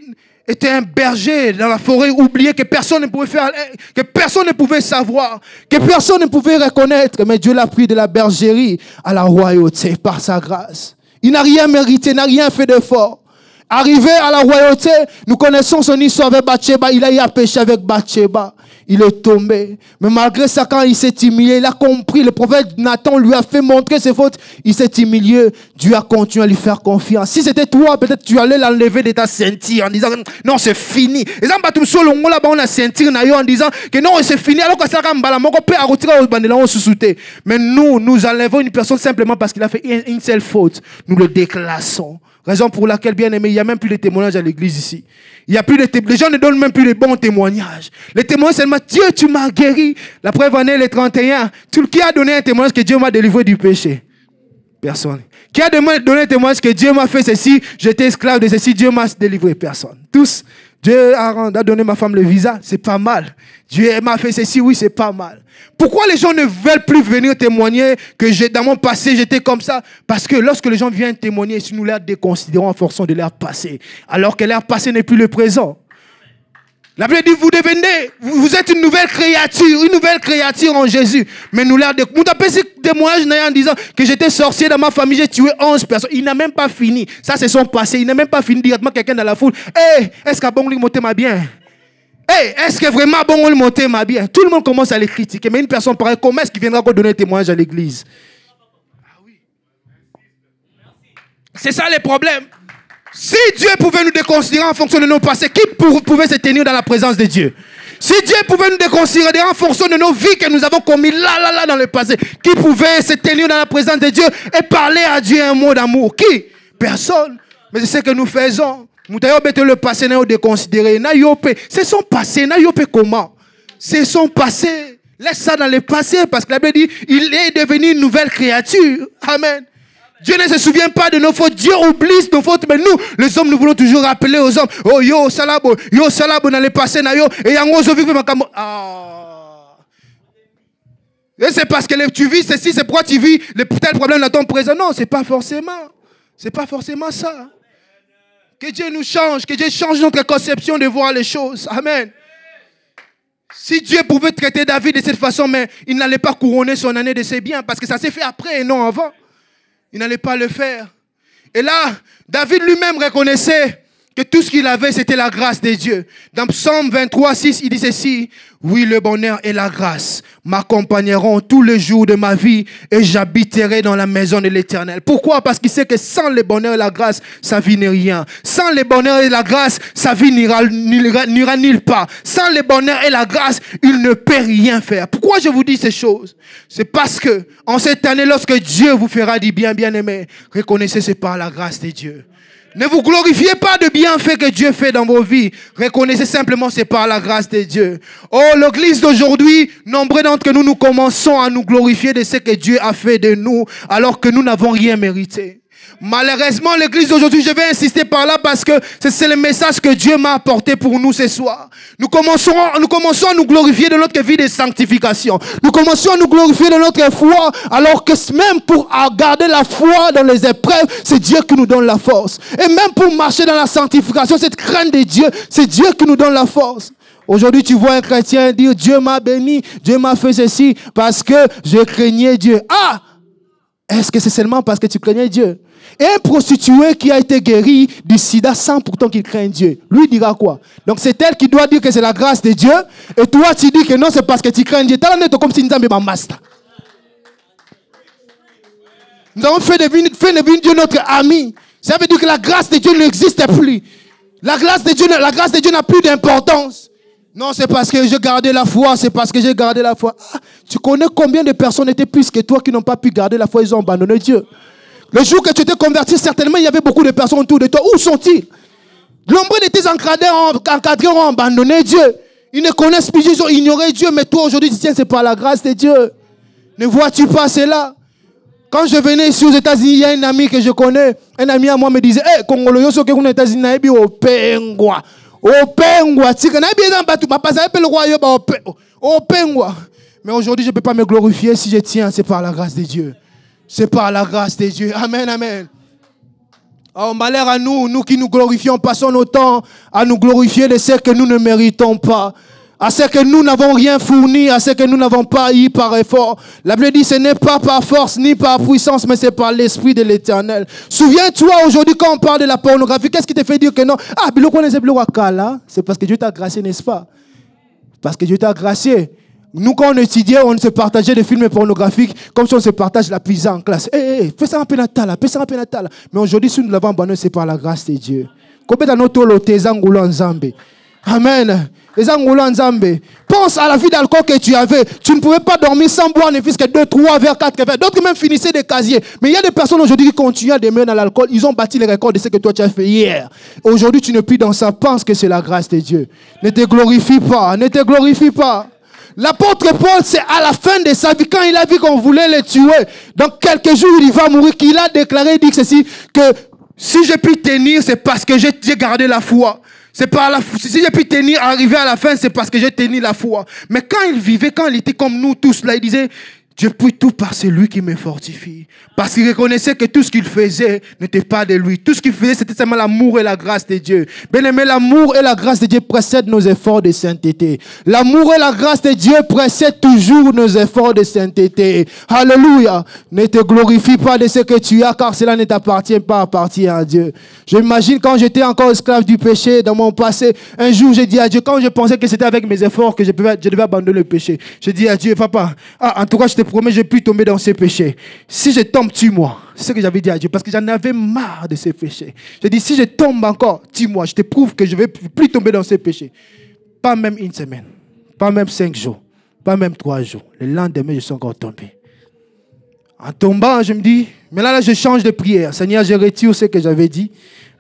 S1: était un berger dans la forêt oublié que personne ne pouvait faire, que personne ne pouvait savoir, que personne ne pouvait reconnaître. Mais Dieu l'a pris de la bergerie à la royauté par sa grâce. Il n'a rien mérité, n'a rien fait d'effort. Arrivé à la royauté, nous connaissons son histoire avec Bathsheba. Il a eu à pécher avec Bathsheba. Il est tombé. Mais malgré ça, quand il s'est humilié, il a compris. Le prophète Nathan lui a fait montrer ses fautes. Il s'est humilié. Dieu a continué à lui faire confiance. Si c'était toi, peut-être tu allais l'enlever de ta ceinture en disant non, c'est fini. Et ça, on a ceinture en disant que non, c'est fini. Alors que ça, mais nous enlevons une personne simplement parce qu'il a fait une seule faute. Nous le déclassons. Raison pour laquelle, bien aimé, il n'y a même plus de témoignages à l'église ici. Il y a plus de les gens ne donnent même plus les bons témoignages. Les témoignages seulement, Dieu, tu m'as guéri. La preuve en est les 31. Qui a donné un témoignage que Dieu m'a délivré du péché? Personne. Qui a donné un témoignage que Dieu m'a fait ceci, j'étais esclave de ceci, Dieu m'a délivré? Personne. Tous. Dieu a donné ma femme le visa, c'est pas mal. Dieu m'a fait ceci, oui, c'est pas mal. Pourquoi les gens ne veulent plus venir témoigner que dans mon passé, j'étais comme ça? Parce que lorsque les gens viennent témoigner, nous les déconsidérons en fonction de leur passé. Alors que leur passé n'est plus le présent. La Bible dit, vous êtes une nouvelle créature en Jésus. Mais nous leur appelons ce témoignage en disant que j'étais sorcier dans ma famille, j'ai tué 11 personnes. Il n'a même pas fini. Ça, c'est son passé. Il n'a même pas fini directement quelqu'un dans la foule. Hey, est-ce qu'à bon lui monter ma bien? Hey, est-ce que vraiment bon lui monter ma bien? Tout le monde commence à les critiquer. Mais une personne pareille, comment est-ce qu'il viendra donner un témoignage à l'église? Ah oui. C'est ça les problèmes. Si Dieu pouvait nous déconsidérer en fonction de nos passés, qui pouvait se tenir dans la présence de Dieu? Si Dieu pouvait nous déconsidérer en fonction de nos vies que nous avons commis là dans le passé, qui pouvait se tenir dans la présence de Dieu et parler à Dieu un mot d'amour? Qui? Personne. Mais c'est ce que nous faisons. Nous avons le passé, nous déconsidéré. C'est son passé. Comment? C'est son passé. Laisse ça dans le passé parce que la Bible dit il est devenu une nouvelle créature. Amen. Dieu ne se souvient pas de nos fautes. Dieu oublie nos fautes. Mais nous, les hommes, nous voulons toujours rappeler aux hommes. Oh, yo, salabo dans le passé, na yo. Et yangozo vive ma camo. Ah. Et c'est parce que tu vis ceci, c'est pourquoi tu vis tel problème dans ton présent. Non, c'est pas forcément. C'est pas forcément ça. Que Dieu nous change, que Dieu change notre conception de voir les choses. Amen. Si Dieu pouvait traiter David de cette façon, mais il n'allait pas couronner son année de ses biens, parce que ça s'est fait après et non avant. Il n'allait pas le faire. Et là, David lui-même reconnaissait que tout ce qu'il avait, c'était la grâce de Dieu. Dans Psaume 23, 6, il dit ceci: oui, le bonheur et la grâce m'accompagneront tous les jours de ma vie et j'habiterai dans la maison de l'Éternel. Pourquoi? Parce qu'il sait que sans le bonheur et la grâce, sa vie n'est rien. Sans le bonheur et la grâce, sa vie n'ira nulle part. Sans le bonheur et la grâce, il ne peut rien faire. Pourquoi je vous dis ces choses? C'est parce que en cette année, lorsque Dieu vous fera du bien, bien-aimé, reconnaissez c'est par la grâce de Dieu. Ne vous glorifiez pas de bienfaits que Dieu fait dans vos vies. Reconnaissez simplement c'est par la grâce de Dieu. Oh, l'église d'aujourd'hui, nombreux d'entre nous commençons à nous glorifier de ce que Dieu a fait de nous, alors que nous n'avons rien mérité. Malheureusement, l'église d'aujourd'hui, je vais insister par là parce que c'est le message que Dieu m'a apporté pour nous ce soir. Nous commençons à nous glorifier de notre vie de sanctification. Nous commençons à nous glorifier de notre foi, alors que même pour garder la foi dans les épreuves, c'est Dieu qui nous donne la force. Et même pour marcher dans la sanctification, cette crainte de Dieu, c'est Dieu qui nous donne la force. Aujourd'hui, tu vois un chrétien dire, Dieu m'a béni, Dieu m'a fait ceci, parce que je craignais Dieu. Ah! Est-ce que c'est seulement parce que tu craignais Dieu? Et un prostitué qui a été guéri du sida sans pourtant qu'il craigne Dieu, lui dira quoi? Donc c'est elle qui doit dire que c'est la grâce de Dieu, et toi tu dis que non, c'est parce que tu crains Dieu. Comme si nous avions master. Nous avons fait de Dieu notre ami. Ça veut dire que la grâce de Dieu n'existe plus. La grâce de Dieu n'a plus d'importance. Non, c'est parce que j'ai gardé la foi, c'est parce que j'ai gardé la foi. Ah, tu connais combien de personnes étaient plus que toi qui n'ont pas pu garder la foi, ils ont abandonné Dieu. Le jour que tu t'es converti, certainement, il y avait beaucoup de personnes autour de toi. Où sont-ils? Nombre de tes encadrés ont abandonné Dieu. Ils ne connaissent plus Dieu, ils ont ignoré Dieu. Mais toi, aujourd'hui, tu dis, tiens, c'est par la grâce de Dieu. Ne vois-tu pas cela? Quand je venais ici aux États-Unis, il y a un ami que je connais. Un ami à moi me disait, hey, Congolo, yo, soke, aux États-Unis, naebi au pengwa. Au pengwa. Tika, naebi, au pengwa. Mais aujourd'hui, je ne peux pas me glorifier si je tiens, c'est par la grâce de Dieu. C'est par la grâce de Dieu. Amen, amen. Oh, malheur à nous, nous qui nous glorifions, passons nos temps à nous glorifier de ce que nous ne méritons pas, à ce que nous n'avons rien fourni, à ce que nous n'avons pas eu par effort. La Bible dit, ce n'est pas par force ni par puissance, mais c'est par l'Esprit de l'Éternel. Souviens-toi aujourd'hui quand on parle de la pornographie, qu'est-ce qui te fait dire que non? Ah, c'est parce que Dieu t'a gracié, n'est-ce pas? Parce que Dieu t'a gracié. Nous, quand on étudiait, on se partageait des films pornographiques comme si on se partage la pizza en classe. Hé, fais ça un peu natal, fais ça un peu natal. Mais aujourd'hui, si nous l'avons abandonné, c'est par la grâce de Dieu. Amen. Pense à la vie d'alcool que tu avais. Tu ne pouvais pas dormir sans boire ne fût-ce que 2, 3 verres, 4 verres. D'autres même finissaient des casiers. Mais il y a des personnes aujourd'hui qui continuent à demeurer dans l'alcool. Ils ont bâti les records de ce que toi tu as fait hier. Aujourd'hui tu ne plus dans ça. Pense que c'est la grâce de Dieu. Ne te glorifie pas. Ne te glorifie pas. L'apôtre Paul, c'est à la fin de sa vie, quand il a vu qu'on voulait le tuer, dans quelques jours il va mourir, qu'il a déclaré, il dit ceci, que si j'ai pu tenir, c'est parce que j'ai gardé la foi. C'est par la foi. Si j'ai pu tenir, arriver à la fin, c'est parce que j'ai tenu la foi. Mais quand il vivait, quand il était comme nous tous là, il disait, je puis tout par celui qui me fortifie. Parce qu'il reconnaissait que tout ce qu'il faisait n'était pas de lui. Tout ce qu'il faisait, c'était seulement l'amour et la grâce de Dieu. Bien-aimé, l'amour et la grâce de Dieu précèdent nos efforts de sainteté. L'amour et la grâce de Dieu précèdent toujours nos efforts de sainteté. Alléluia. Ne te glorifie pas de ce que tu as, car cela ne t'appartient pas, appartient à Dieu. Je m'imagine quand j'étais encore esclave du péché dans mon passé, un jour j'ai dit à Dieu, quand je pensais que c'était avec mes efforts que je devais abandonner le péché, j'ai dit à Dieu, papa, en tout cas je te promets, je ne vais plus tomber dans ces péchés. Si je tombe, tue-moi. C'est ce que j'avais dit à Dieu, parce que j'en avais marre de ces péchés. J'ai dit, si je tombe encore, tue-moi. Je te prouve que je ne vais plus tomber dans ces péchés. Pas même une semaine, pas même 5 jours, pas même 3 jours. Le lendemain, je suis encore tombé. En tombant, je me dis, mais là, je change de prière. Seigneur, je retire ce que j'avais dit.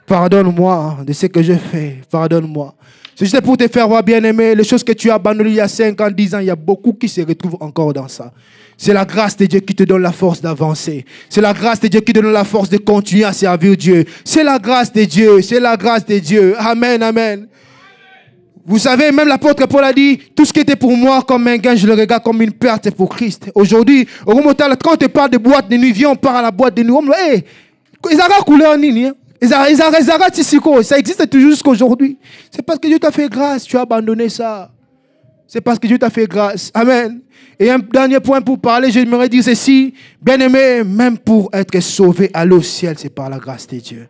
S1: Pardonne-moi de ce que je fais. Pardonne-moi. C'est juste pour te faire voir, bien-aimé, les choses que tu as abandonnées il y a 5 ans, 10 ans, il y a beaucoup qui se retrouvent encore dans ça. C'est la grâce de Dieu qui te donne la force d'avancer. C'est la grâce de Dieu qui te donne la force de continuer à servir Dieu. C'est la grâce de Dieu. C'est la grâce de Dieu. Amen, amen. Vous savez, même l'apôtre Paul a dit, tout ce qui était pour moi comme un gain, je le regarde comme une perte pour Christ. Aujourd'hui, au moment quand on te parle de boîte de nuit, viens, on part à la boîte de nuit. On me dit, hey, ils ont coulé en ligne. Ça existe toujours jusqu'à aujourd'hui. C'est parce que Dieu t'a fait grâce, tu as abandonné ça. C'est parce que Dieu t'a fait grâce. Amen. Et un dernier point pour parler, j'aimerais dire ceci. Bien-aimé, même pour être sauvé, aller au ciel, c'est par la grâce de Dieu.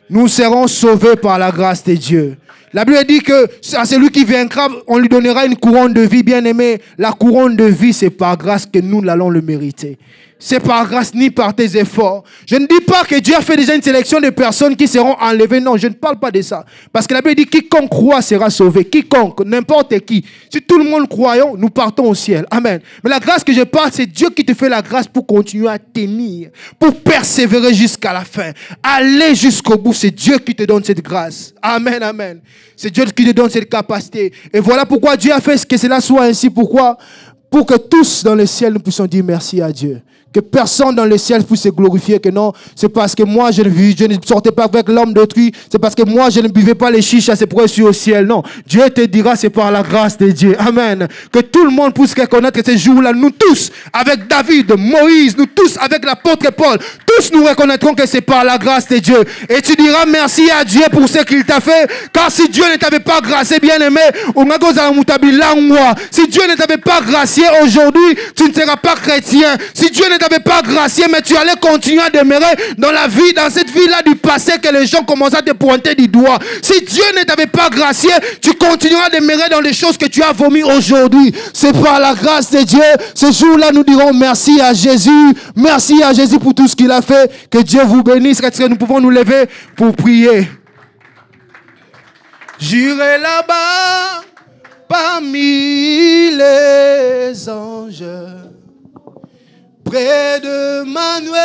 S1: Nous serons sauvés par la grâce de Dieu. La Bible dit que à celui qui vaincra, on lui donnera une couronne de vie. Bien-aimé, la couronne de vie, c'est par grâce que nous allons le mériter. C'est par grâce ni par tes efforts. Je ne dis pas que Dieu a fait déjà une sélection de personnes qui seront enlevées. Non, je ne parle pas de ça. Parce que la Bible dit quiconque croit sera sauvé. Quiconque, n'importe qui. Si tout le monde croyons, nous partons au ciel. Amen. Mais la grâce que je parle, c'est Dieu qui te fait la grâce pour continuer à tenir, pour persévérer jusqu'à la fin. Aller jusqu'au bout, c'est Dieu qui te donne cette grâce. Amen, amen. C'est Dieu qui te donne cette capacité. Et voilà pourquoi Dieu a fait que cela soit ainsi. Pourquoi? Pour que tous dans le ciel, nous puissions dire merci à Dieu. Que personne dans le ciel puisse se glorifier que non, c'est parce que moi je ne sortais pas avec l'homme d'autrui, c'est parce que moi je ne buvais pas les chichas, c'est pourquoi je suis au ciel. Non, Dieu te dira c'est par la grâce de Dieu. Amen. Que tout le monde puisse reconnaître que ce jour-là, nous tous, avec David, Moïse, nous tous, avec l'apôtre Paul, tous nous reconnaîtrons que c'est par la grâce de Dieu. Et tu diras merci à Dieu pour ce qu'il t'a fait, car si Dieu ne t'avait pas gracié, bien-aimé, si Dieu ne t'avait pas gracié aujourd'hui, tu ne seras pas chrétien. Si Dieu ne t'avais pas gracié, mais tu allais continuer à demeurer dans la vie, dans cette vie-là du passé que les gens commencent à te pointer du doigt. Si Dieu ne t'avait pas gracié, tu continueras à demeurer dans les choses que tu as vomi aujourd'hui. C'est par la grâce de Dieu. Ce jour-là, nous dirons merci à Jésus. Merci à Jésus pour tout ce qu'il a fait. Que Dieu vous bénisse. Nous pouvons nous lever pour prier. J'irai là-bas parmi les anges, près de Manuel,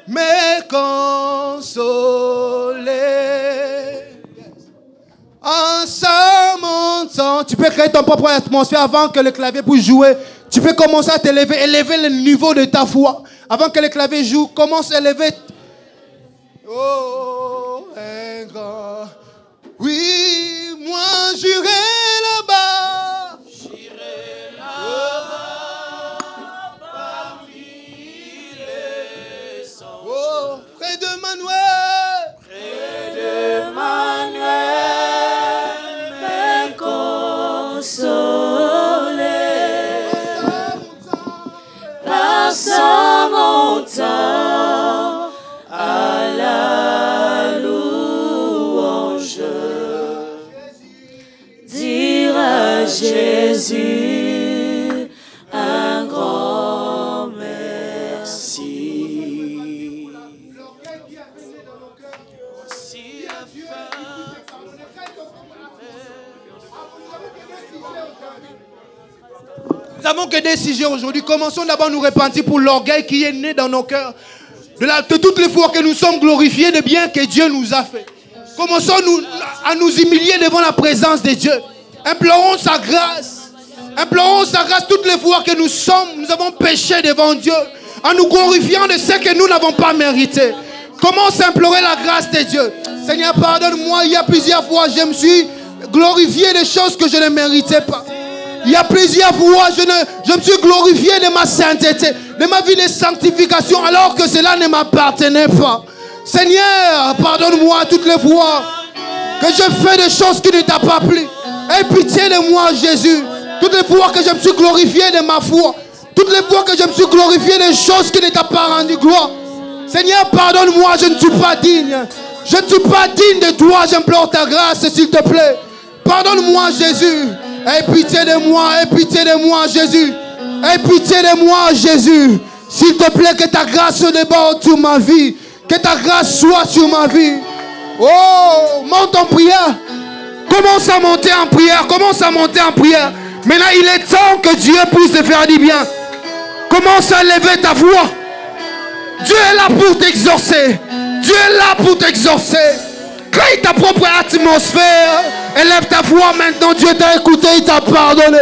S1: me consoler. En montant, tu peux créer ton propre atmosphère avant que le clavier puisse jouer. Tu peux commencer à t'élever, élever le niveau de ta foi. Avant que le clavier joue, commence à élever. Oh, un grand. Oui, moi j'irai là-bas. J'irai là-bas parmi les anges. Oh, près de Manuel. Près de Manuel, me consoler. Par sa montagne à la louange, dire à Jésus un grand merci. Nous avons que des sujets aujourd'hui. Commençons d'abord à nous repentir pour l'orgueil qui est né dans nos cœurs. De toutes les fois que nous sommes glorifiés de bien que Dieu nous a fait. Commençons à nous humilier devant la présence de Dieu. Implorons sa grâce. Implorons sa grâce toutes les fois que nous avons péché devant Dieu. En nous glorifiant de ce que nous n'avons pas mérité. Commence à implorer la grâce de Dieu. Seigneur, pardonne-moi. Il y a plusieurs fois, je me suis glorifié des choses que je ne méritais pas. Il y a plusieurs fois, je me suis glorifié de ma sainteté, de ma vie de sanctification, alors que cela ne m'appartenait pas. Seigneur, pardonne-moi toutes les fois que je fais des choses qui ne t'ont pas plu. Aie pitié de moi, Jésus. Toutes les fois que je me suis glorifié de ma foi, toutes les fois que je me suis glorifié des choses qui ne t'ont pas rendu gloire. Seigneur, pardonne-moi, je ne suis pas digne. Je ne suis pas digne de toi, j'implore ta grâce, s'il te plaît. Pardonne-moi, Jésus. Aie pitié de moi, aie pitié de moi, Jésus. Aie pitié de moi, Jésus. S'il te plaît, que ta grâce se déborde sur ma vie. Que ta grâce soit sur ma vie. Oh, monte en prière. Commence à monter en prière. Commence à monter en prière. Maintenant, il est temps que Dieu puisse te faire du bien. Commence à lever ta voix. Dieu est là pour t'exaucer. Dieu est là pour t'exaucer. Crée ta propre atmosphère. Élève ta voix maintenant. Dieu t'a écouté, il t'a pardonné.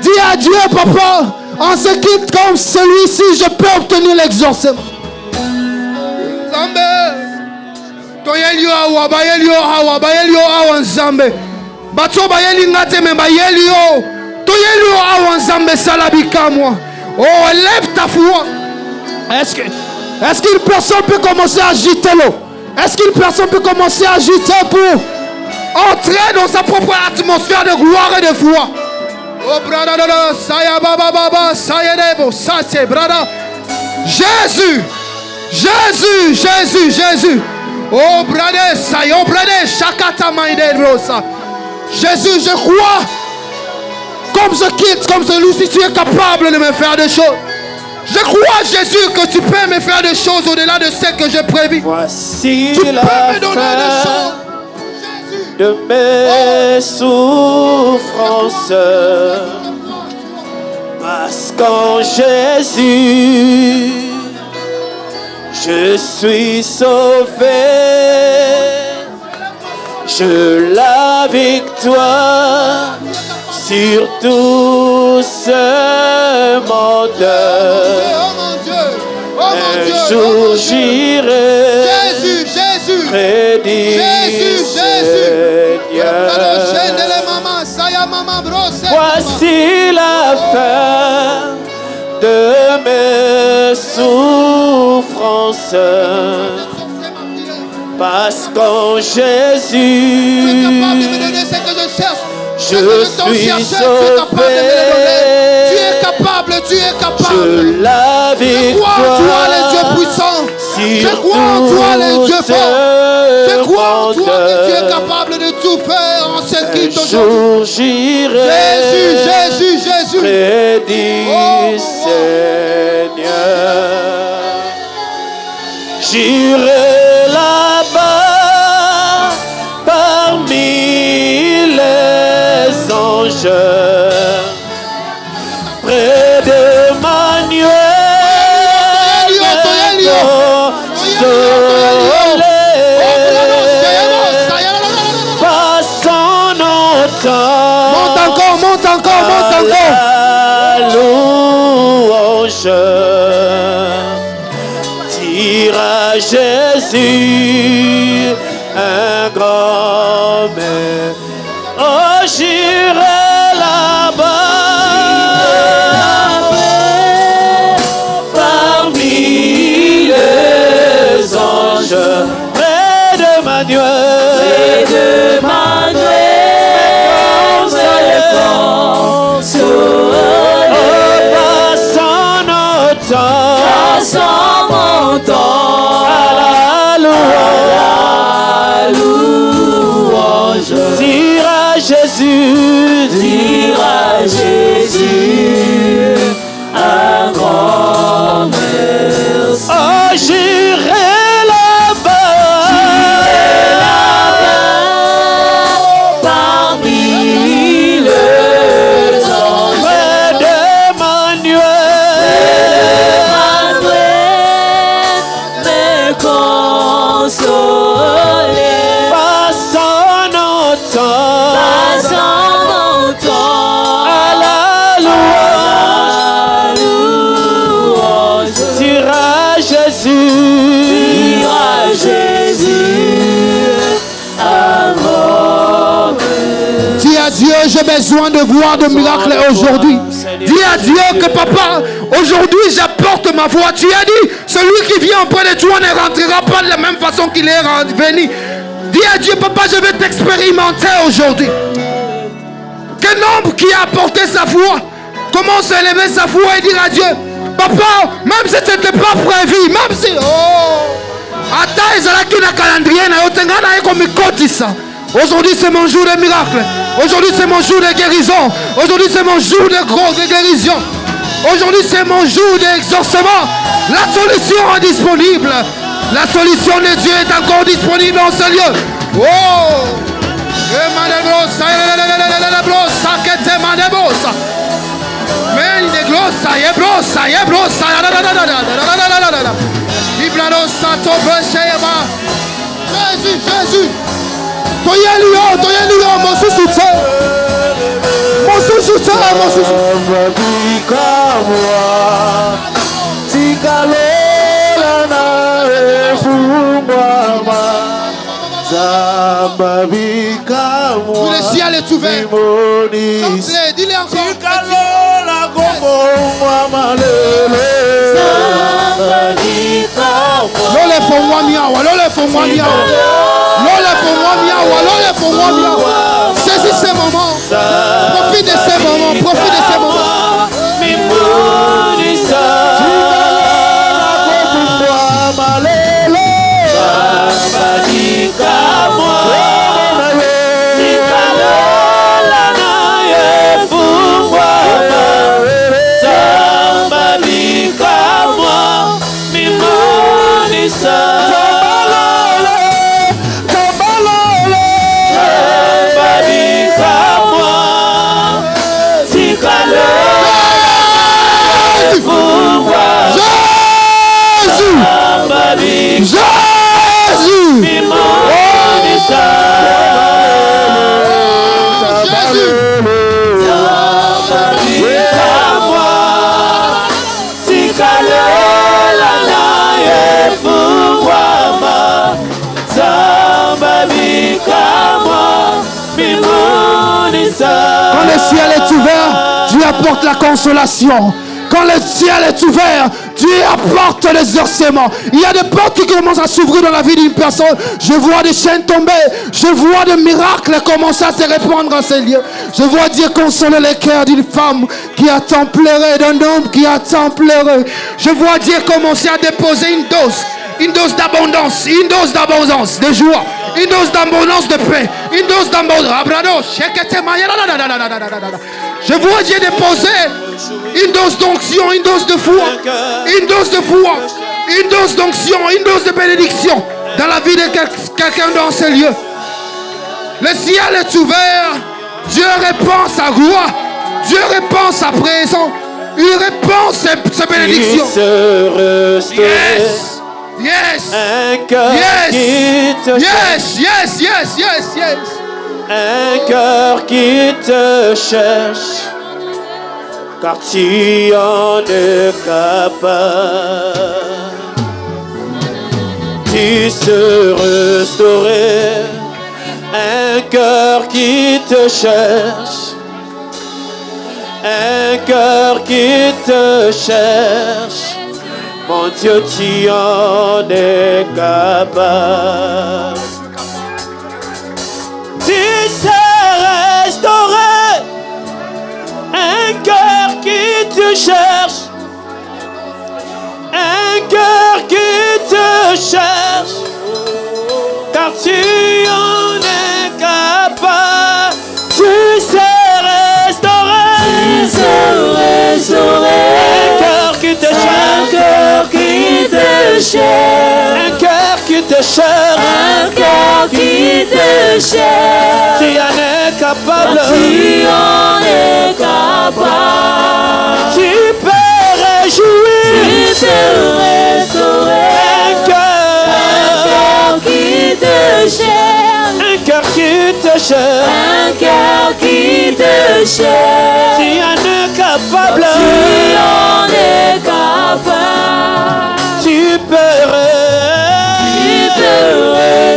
S1: Dis à Dieu, papa, en ce qui comme celui-ci, je peux obtenir l'exaucement. Oh, élève ta foi. Est-ce qu'une personne peut commencer à agiter l'eau? Est-ce qu'une personne peut commencer à agiter pour entrer dans sa propre atmosphère de gloire et de foi? Oh, brother, saya baba baba, saya debo, ça c'est brother. Jésus, Jésus, Jésus, Jésus. Oh, brother, saya, oh, brother, shakata maide rosa. Jésus, je crois, comme ce kit, comme celui-ci, tu es capable de me faire des choses. Je crois, Jésus, que tu peux me faire des choses au-delà de ce que j'ai prévu.
S2: Voici
S1: tu peux
S2: la
S1: me donner des choses.
S2: De mes souffrances, parce qu'en Jésus, je suis sauvé. Je la victoire sur tout ce monde. Un jour j'irai près du Seigneur. Voici la fin de mes souffrances, parce qu'en Jésus, je suis sauvé.
S1: Tu es capable, tu es capable.
S2: Je la victoire.
S1: Je crois en toi, les dieux puissants. Je crois en toi, les dieux forts. Je crois en toi que tu es capable de tout faire en ce qui t'aujourd'hui. Jésus, Jésus, Jésus.
S2: Près du Seigneur. J'irai là-bas parmi les anges, près de Manuel, passant notre
S1: monte encore.
S2: La louange, dire à Jésus un grand mais. Oh, j'irai là-bas parmi les anges, près de Manuel,
S3: passant mon temps
S2: à la louange, dire à Jésus,
S3: un grand merci.
S2: oh, j'irai là-bas
S3: parmi les anges,
S2: près de
S1: j'ai besoin de voir de miracles aujourd'hui. Dis à Dieu que papa, aujourd'hui j'apporte ma voix. Tu as dit, celui qui vient auprès de toi ne rentrera pas de la même façon qu'il est venu. Dis à Dieu, papa, je vais t'expérimenter aujourd'hui. Quel nombre qui a apporté sa voix commence à élever sa voix et dire à Dieu, papa, même si ce n'était pas prévu, même si... Aujourd'hui c'est mon jour de miracle. Aujourd'hui c'est mon jour de guérison. Aujourd'hui c'est mon jour de guérison. Aujourd'hui c'est mon jour d'exorcement. La solution est disponible. La solution de Dieu est encore disponible en ce lieu. Oh! Jésus, Jésus. Mon sous-soutien. Mon sous-soutien, mon oui, le ciel est ouvert. Dis-le encore. Saisis ces moments. Profite de ces moments. Profite de ces moments. Quand le ciel est ouvert, Dieu apporte la consolation. Quand le ciel est ouvert, Dieu apporte l'exorcisement. Il y a des portes qui commencent à s'ouvrir dans la vie d'une personne. Je vois des chaînes tomber. Je vois des miracles commencer à se répandre dans ces lieux. Je vois Dieu consoler les cœurs d'une femme qui a tant pleuré, d'un homme qui a tant pleuré. Je vois Dieu commencer à déposer une dose d'abondance, de joie, une dose d'abondance de paix, une dose d'abondance. Je vois Dieu déposer une dose d'onction, une dose de foi, une dose d'onction, une dose de bénédiction dans la vie de quelqu'un dans ce lieu. Le ciel est ouvert, Dieu répand sa gloire, Dieu répand sa présence, il répand sa bénédiction. Yes. Yes. Yes.
S2: Un cœur qui te cherche, car tu en es capable. Tu sais restaurer un cœur qui te cherche, un cœur qui te cherche. Mon Dieu, tu en es capable. Tu sais restaurer un cœur qui te cherche, un cœur qui te cherche, car tu en es capable. Tu sais restaurer, un cœur qui te cherche, un cœur qui te cherche,
S3: un cœur qui te cherche.
S2: Tu en es capable,
S3: tu en es capable.
S2: Tu peux réjouir,
S3: tu peux restaurer
S2: un cœur
S3: qui te cherche,
S2: un cœur qui te cherche,
S3: un cœur qui te cherche.
S2: Tu en es capable,
S3: tu en es capable.
S2: Tu peux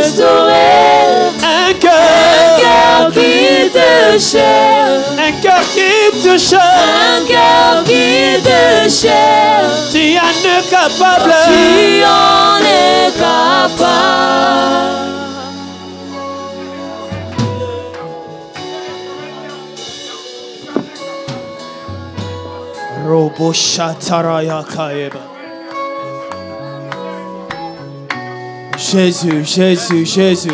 S3: restaurer
S2: un cœur
S3: qui te cherche,
S2: de chair.
S3: Un cœur vide de chair.
S2: Tu en es capable.
S3: Tu en es capable.
S2: Robo Shataraya Kaeba. Jésus, Jésus, Jésus.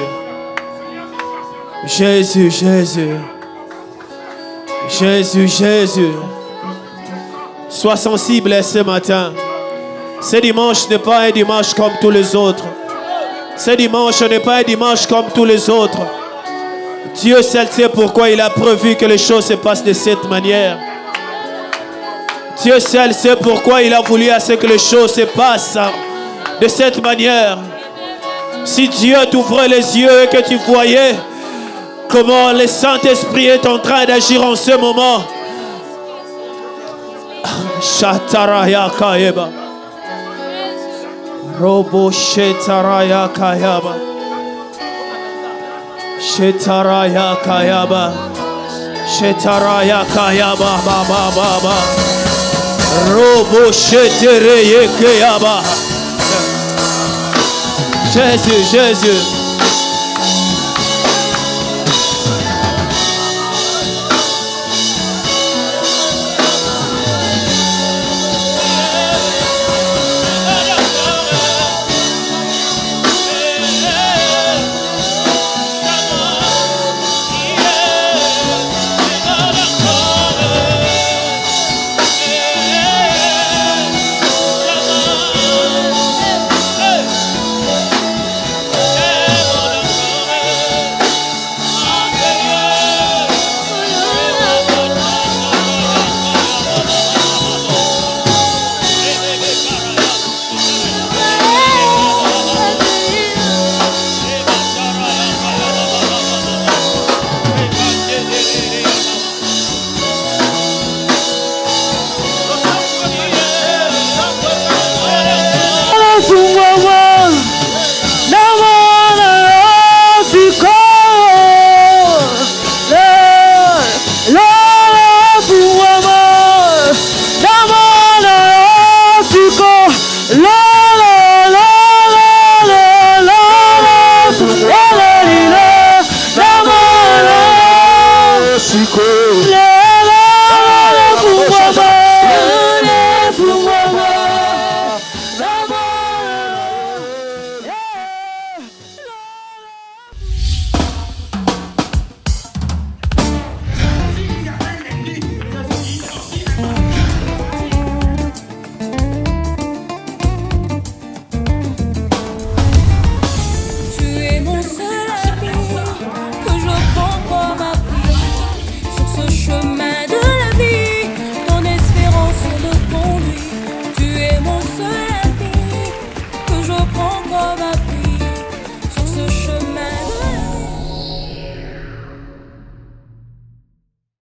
S2: Jésus, Jésus. Jésus, Jésus. Sois sensible ce matin. Ce dimanche n'est pas un dimanche comme tous les autres. Ce dimanche n'est pas un dimanche comme tous les autres. Dieu seul sait pourquoi il a prévu que les choses se passent de cette manière. Dieu seul sait pourquoi il a voulu à ce que les choses se passent de cette manière. Si Dieu t'ouvrait les yeux et que tu voyais comment le Saint-Esprit est en train d'agir en ce moment. Shataraya Kayeba. Robo Shetaraya Kayaba. Shetaraya Kayaba. Shetaraya Kayaba Baba Baba. Robo Shetaraya Kayaba. Jésus, Jésus.